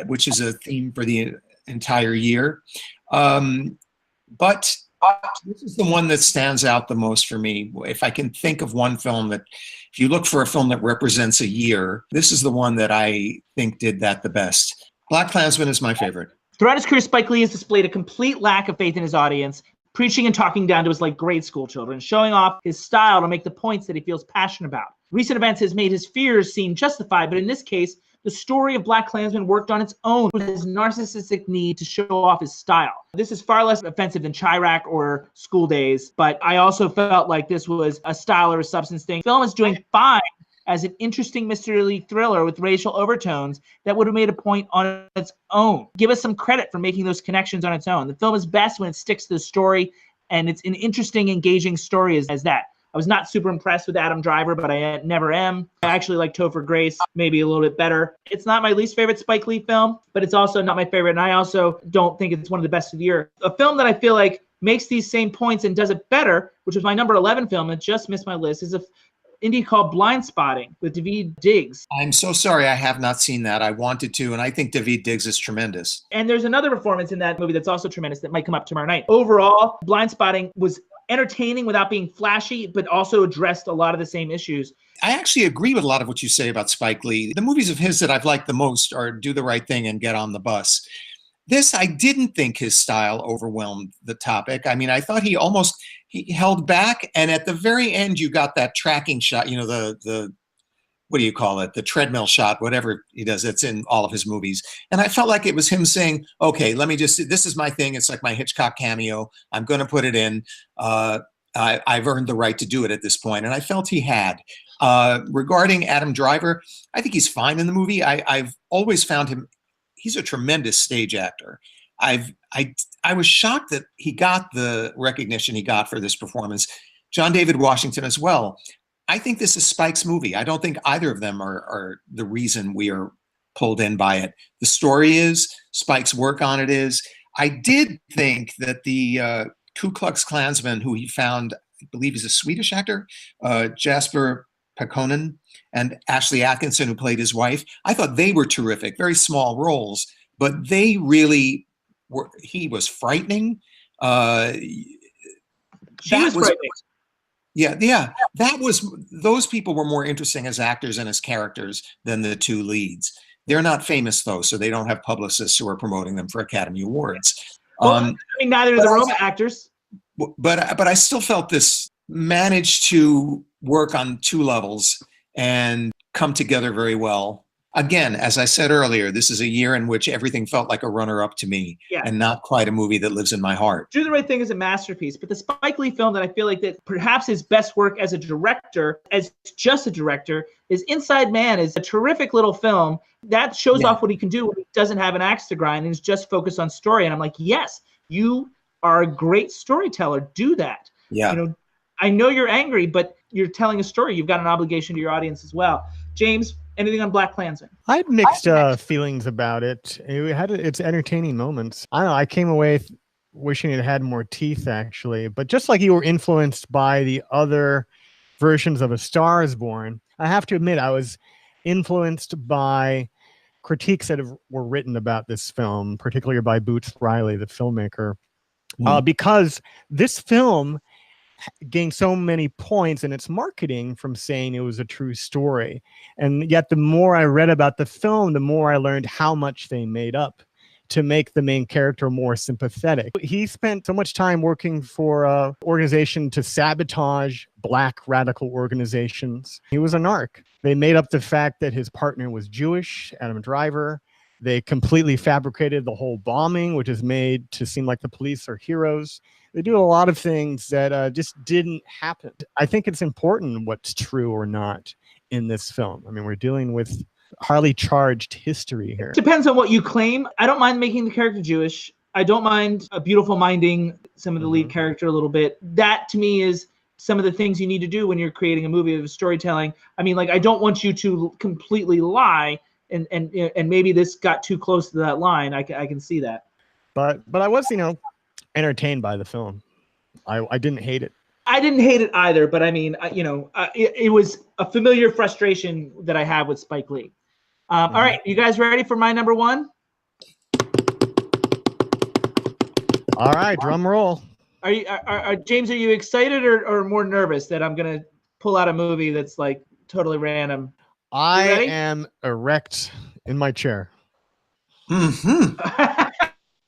C: which is a theme for the entire year. But this is the one that stands out the most for me. If I can think of one film that, if you look for a film that represents a year, this is the one that I think did that the best. BlacKkKlansman is my favorite.
A: Throughout his career, Spike Lee has displayed a complete lack of faith in his audience. preaching and talking down to us like grade school children, showing off his style to make the points that he feels passionate about. Recent events has made his fears seem justified, but in this case, the story of BlacKkKlansman worked on its own with his narcissistic need to show off his style. This is far less offensive than Chirac or School Days, but I also felt like this was a style or a substance thing. The film is doing fine as an interesting mystery thriller with racial overtones that would have made a point on its own. Give us some credit for making those connections on its own. The film is best when it sticks to the story, and it's an interesting, engaging story as that. I was not super impressed with Adam Driver, but I never am. I actually like Topher Grace maybe a little bit better. It's not my least favorite Spike Lee film, but it's also not my favorite, and I also don't think it's one of the best of the year. A film that I feel like makes these same points and does it better, which was my number 11 film that just missed my list, is a indie called Blindspotting with Daveed Diggs.
C: I'm so sorry I have not seen that. I wanted to, and I think Daveed Diggs is tremendous.
A: And there's another performance in that movie that's also tremendous that might come up tomorrow night. Overall, Blindspotting was entertaining without being flashy, but also addressed a lot of the same issues.
C: I actually agree with a lot of what you say about Spike Lee. The movies of his that I've liked the most are Do the Right Thing and Get on the Bus. This, I didn't think his style overwhelmed the topic. I mean, I thought he held back, and at the very end, you got that tracking shot, you know, the what do you call it? The treadmill shot, whatever he does. It's in all of his movies. And I felt like it was him saying, okay, this is my thing. It's like my Hitchcock cameo. I'm going to put it in. I've earned the right to do it at this point. And I felt he had. Regarding Adam Driver, I think he's fine in the movie. I've always found him, he's a tremendous stage actor. I was shocked that he got the recognition he got for this performance. John David Washington as well. I think this is Spike's movie. I don't think either of them are the reason we are pulled in by it. The story is, Spike's work on it is. I did think that the Ku Klux Klansman, who he found, I believe he's a Swedish actor, Jasper Pekkonen, and Ashley Atkinson, who played his wife, I thought they were terrific, very small roles, but they really were, he was frightening.
A: She was frightening.
C: Yeah. Those people were more interesting as actors and as characters than the two leads. They're not famous though, so they don't have publicists who are promoting them for Academy Awards.
A: Well, I mean, neither are the Roma actors.
C: But I still felt this managed to work on two levels and come together very well. Again, as I said earlier, this is a year in which everything felt like a runner-up to me, and not quite a movie that lives in my heart.
A: Do the Right Thing is a masterpiece, but the Spike Lee film that I feel like that perhaps his best work as a director, as just a director, is Inside Man. Is a terrific little film that shows off what he can do when he doesn't have an axe to grind and is just focused on story. And I'm like, yes, you are a great storyteller. Do that.
C: Yeah.
A: You know, I know you're angry, but you're telling a story. You've got an obligation to your audience as well. James, anything on BlacKkKlansman?
B: I had mixed feelings about it. It had its entertaining moments. I don't know. I came away wishing it had more teeth, actually. But just like you were influenced by the other versions of A Star Is Born, I have to admit I was influenced by critiques that were written about this film, particularly by Boots Riley, the filmmaker, because this film gained so many points in its marketing from saying it was a true story. And yet the more I read about the film, the more I learned how much they made up to make the main character more sympathetic. He spent so much time working for an organization to sabotage Black radical organizations. He was a narc. They made up the fact that his partner was Jewish, Adam Driver. They completely fabricated the whole bombing, which is made to seem like the police are heroes. They do a lot of things that just didn't happen. I think it's important what's true or not in this film. I mean, we're dealing with highly charged history here.
A: Depends on what you claim. I don't mind making the character Jewish. I don't mind a beautiful minding some of the lead character a little bit. That to me is some of the things you need to do when you're creating a movie of storytelling. I mean, like, I don't want you to completely lie, and maybe this got too close to that line. I can see that.
B: But I was, entertained by the film. I didn't hate it.
A: I didn't hate it either, but I mean, it was a familiar frustration that I have with Spike Lee. All right, you guys ready for my number one?
B: All right, drum roll.
A: Are James, are you excited or more nervous that I'm gonna pull out a movie that's like totally random?
B: I am erect in my chair.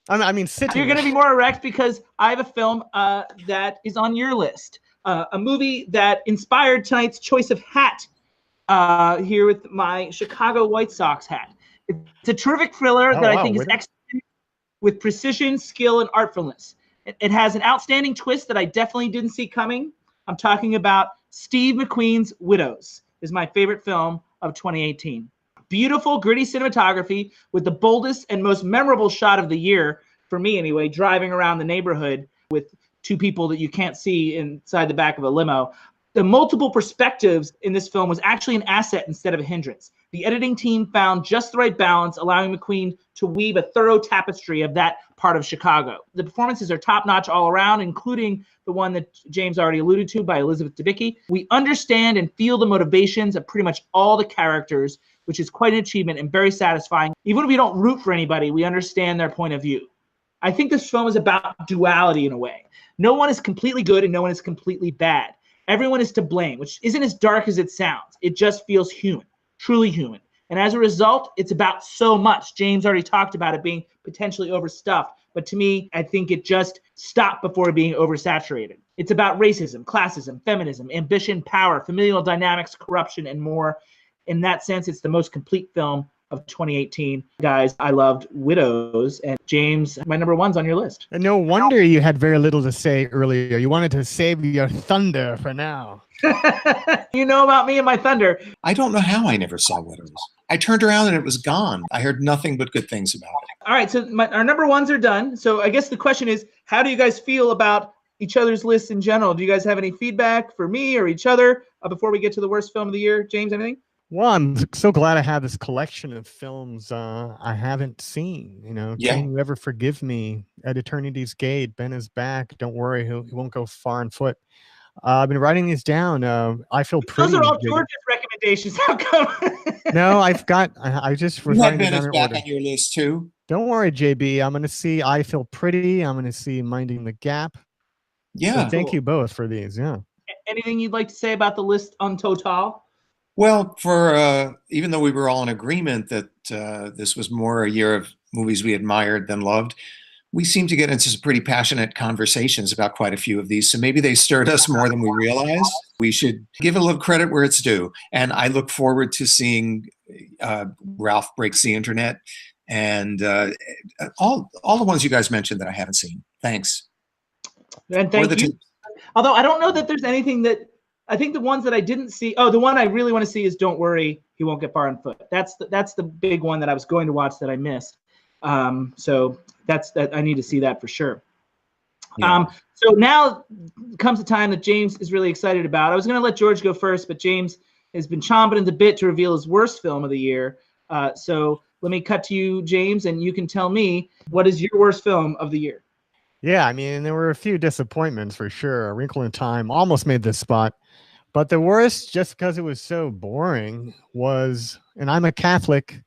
B: I mean, sitting.
A: You're going to be more erect because I have a film that is on your list. A movie that inspired tonight's choice of hat here with my Chicago White Sox hat. It's a terrific thriller that I think is executed with precision, skill, and artfulness. It has an outstanding twist that I definitely didn't see coming. I'm talking about Steve McQueen's Widows. Is my favorite film of 2018. Beautiful, gritty cinematography with the boldest and most memorable shot of the year, for me anyway, driving around the neighborhood with two people that you can't see inside the back of a limo. The multiple perspectives in this film was actually an asset instead of a hindrance. The editing team found just the right balance, allowing McQueen to weave a thorough tapestry of that part of Chicago. The performances are top-notch all around, including the one that James already alluded to by Elizabeth Debicki. We understand and feel the motivations of pretty much all the characters, which is quite an achievement and very satisfying. Even if we don't root for anybody, we understand their point of view. I think this film is about duality in a way. No one is completely good and no one is completely bad. Everyone is to blame, which isn't as dark as it sounds. It just feels human, truly human. And as a result, it's about so much. James already talked about it being potentially overstuffed. But to me, I think it just stopped before being oversaturated. It's about racism, classism, feminism, ambition, power, familial dynamics, corruption, and more. In that sense, it's the most complete film of 2018. Guys, I loved Widows. And James, my number one's on your list.
B: And no wonder you had very little to say earlier. You wanted to save your thunder for now.
A: You know about me and my thunder.
C: I don't know how I never saw Widows. I turned around and it was gone. I heard nothing but good things about it.
A: All right, so our number ones are done. So I guess the question is, how do you guys feel about each other's lists in general? Do you guys have any feedback for me or each other before we get to the worst film of the year? James, anything?
B: Well, I'm so glad I have this collection of films I haven't seen. You know,
C: Yeah.
B: Can You Ever Forgive Me? At Eternity's Gate, Ben is Back. Don't worry, he won't go far on foot. I've been writing these down. I Feel Pretty.
A: Those are all George's recommendations. How come?
B: No, I just was
C: You had
B: writing
C: Ben
B: them
C: is
B: down in
C: back
B: order.
C: on your list too.
B: Don't worry, JB. I'm going to see I Feel Pretty. I'm going to see Minding the Gap.
C: Yeah.
B: So thank you both for these. Yeah.
A: Anything you'd like to say about the list on total?
C: Well, for even though we were all in agreement that this was more a year of movies we admired than loved, we seem to get into some pretty passionate conversations about quite a few of these. So maybe they stirred us more than we realized. We should give a little credit where it's due. And I look forward to seeing Ralph Breaks the Internet and all the ones you guys mentioned that I haven't seen. Thanks.
A: And thank you. Although I don't know that there's anything that I think the ones that I didn't see. Oh, the one I really want to see is Don't Worry, He Won't Get Far on Foot. That's the big one that I was going to watch that I missed. So that's that. I need to see that for sure.
C: Yeah.
A: So now comes the time that James is really excited about. I was going to let George go first, but James has been chomping at the bit to reveal his worst film of the year. So let me cut to you, James, and you can tell me what is your worst film of the year.
B: Yeah, I mean, there were a few disappointments for sure. A Wrinkle in Time almost made this spot. But the worst, just because it was so boring, was, and I'm a Catholic,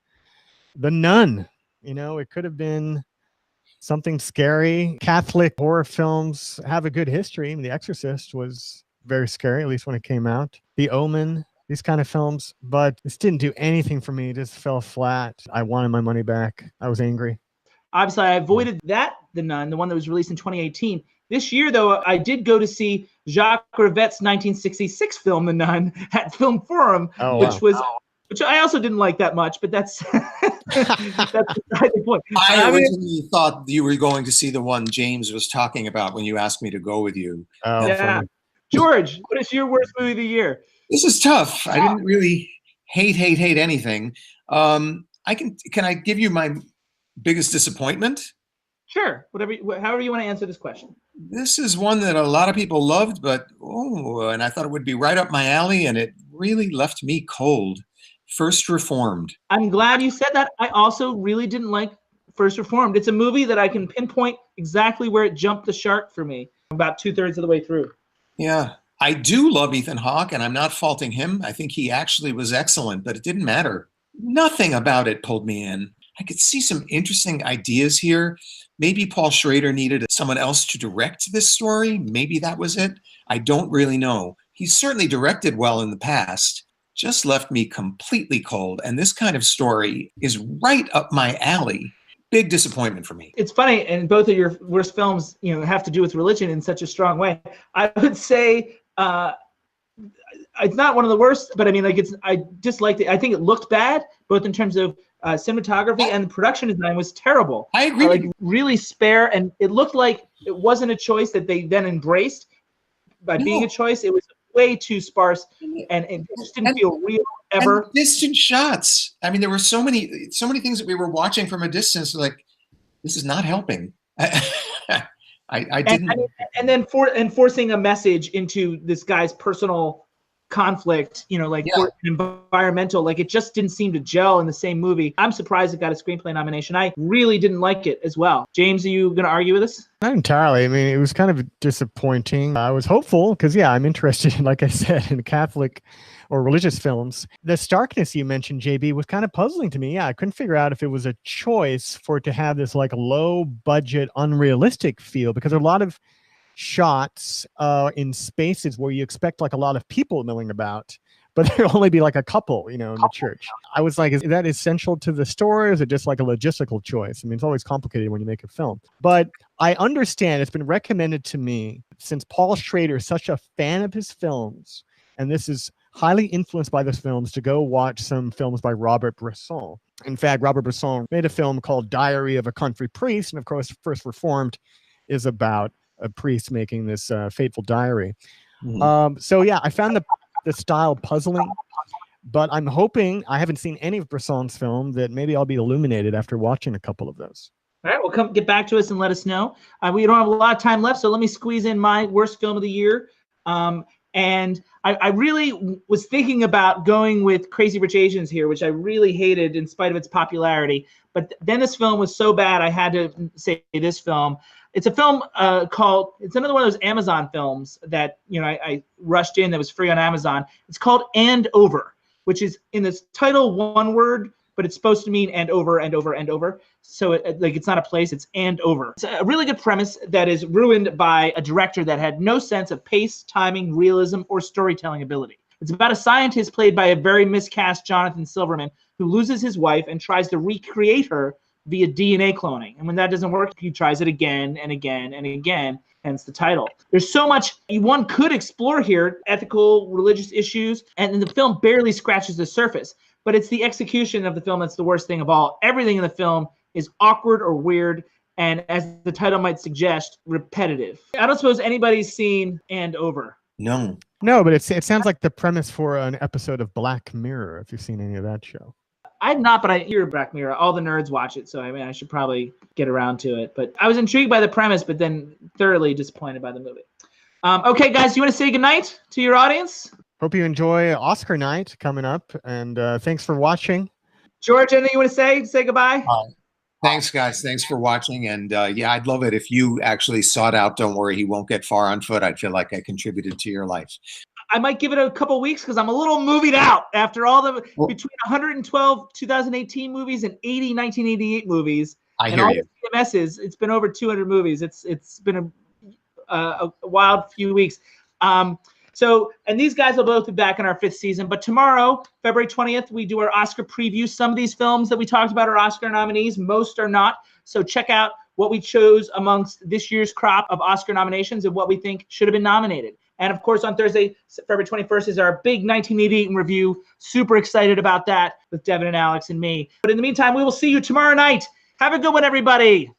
B: The Nun. You know, it could have been something scary. Catholic horror films have a good history. I mean, The Exorcist was very scary, at least when it came out. The Omen, these kind of films. But this didn't do anything for me. It just fell flat. I wanted my money back. I was angry.
A: Obviously, I avoided that, The Nun, the one that was released in 2018. This year, though, I did go to see Jacques Rivette's 1966 film, The Nun, at Film Forum, which I also didn't like that much, but that's beside the point.
C: I originally thought you were going to see the one James was talking about when you asked me to go with you.
B: Oh,
A: yeah.
B: funny.
A: George, what is your worst movie of the year?
C: This is tough. I didn't really hate anything. Can I give you my biggest disappointment?
A: Sure. However you want to answer this question.
C: This is one that a lot of people loved, but and I thought it would be right up my alley, and it really left me cold. First Reformed.
A: I'm glad you said that. I also really didn't like First Reformed. It's a movie that I can pinpoint exactly where it jumped the shark for me, about 2/3 of the way through.
C: Yeah. I do love Ethan Hawke, and I'm not faulting him. I think he actually was excellent, but it didn't matter. Nothing about it pulled me in. I could see some interesting ideas here. Maybe Paul Schrader needed someone else to direct this story. Maybe that was it. I don't really know. He's certainly directed well in the past. Just left me completely cold. And this kind of story is right up my alley. big disappointment for me.
A: It's funny, and both of your worst films, have to do with religion in such a strong way. I would say it's not one of the worst, but I mean, I disliked it. I think it looked bad, both in terms of cinematography and the production design was terrible.
C: I agree.
A: Really spare, and it looked like it wasn't a choice that they then embraced by being a choice. It was way too sparse, and it just didn't feel real ever.
C: And distant shots. I mean, there were so many things that we were watching from a distance. Like, this is not helping. I didn't.
A: And then forcing a message into this guy's personal conflict, for environmental, it just didn't seem to gel in the same movie. I'm surprised it got a screenplay nomination. I really didn't like it as well. James, are you going to argue with us?
B: Not entirely. I mean, it was kind of disappointing. I was hopeful because, I'm interested, like I said, in Catholic or religious films. The starkness you mentioned, JB, was kind of puzzling to me. Yeah, I couldn't figure out if it was a choice for it to have this low budget, unrealistic feel, because there are a lot of shots in spaces where you expect a lot of people milling about, but there'll only be a couple, in the church. I was like, is that essential to the story, or is it just a logistical choice? I mean, it's always complicated when you make a film. But I understand it's been recommended to me, since Paul Schrader is such a fan of his films, and this is highly influenced by those films, to go watch some films by Robert Bresson. In fact, Robert Bresson made a film called Diary of a Country Priest, and of course, First Reformed is about a priest making this fateful diary. So I found the style puzzling, but I'm hoping, I haven't seen any of Bresson's film, that maybe I'll be illuminated after watching a couple of those.
A: All right, well, come get back to us and let us know. We don't have a lot of time left, so let me squeeze in my worst film of the year. And I really was thinking about going with Crazy Rich Asians here, which I really hated in spite of its popularity. But then this film was so bad, I had to say this film. It's a film it's another one of those Amazon films that, I rushed in that was free on Amazon. It's called And Over, which is in this title one word, but it's supposed to mean and over and over and over. So it's not a place, it's and over. It's a really good premise that is ruined by a director that had no sense of pace, timing, realism, or storytelling ability. It's about a scientist played by a very miscast Jonathan Silverman who loses his wife and tries to recreate her via DNA cloning. And when that doesn't work, he tries it again and again and again, hence the title. There's so much one could explore here, ethical, religious issues, and the film barely scratches the surface. But it's the execution of the film that's the worst thing of all. Everything in the film is awkward or weird, and as the title might suggest, repetitive. I don't suppose anybody's seen And Over.
C: No,
B: but it sounds like the premise for an episode of Black Mirror, if you've seen any of that show.
A: I've not, but I hear Black Mirror. All the nerds watch it, so I should probably get around to it. But I was intrigued by the premise, but then thoroughly disappointed by the movie. Okay, guys, do you want to say goodnight to your audience?
B: Hope you enjoy Oscar night coming up, and thanks for watching.
A: George, anything you want to say? Say goodbye?
C: Thanks, guys. Thanks for watching. And I'd love it if you actually sought out Don't Worry, He Won't Get Far on Foot. I'd feel like I contributed to your life.
A: I might give it a couple weeks because I'm a little movied out after all between 112 2018 movies and 80 1988 movies.
C: I hear you.
A: CMSs, it's been over 200 movies. It's been a wild few weeks. And these guys will both be back in our 5th season. But tomorrow, February 20th, we do our Oscar preview. Some of these films that we talked about are Oscar nominees. Most are not. So check out what we chose amongst this year's crop of Oscar nominations and what we think should have been nominated. And of course, on Thursday, February 21st, is our big 1988 review. Super excited about that with Devin and Alex and me. But in the meantime, we will see you tomorrow night. Have a good one, everybody.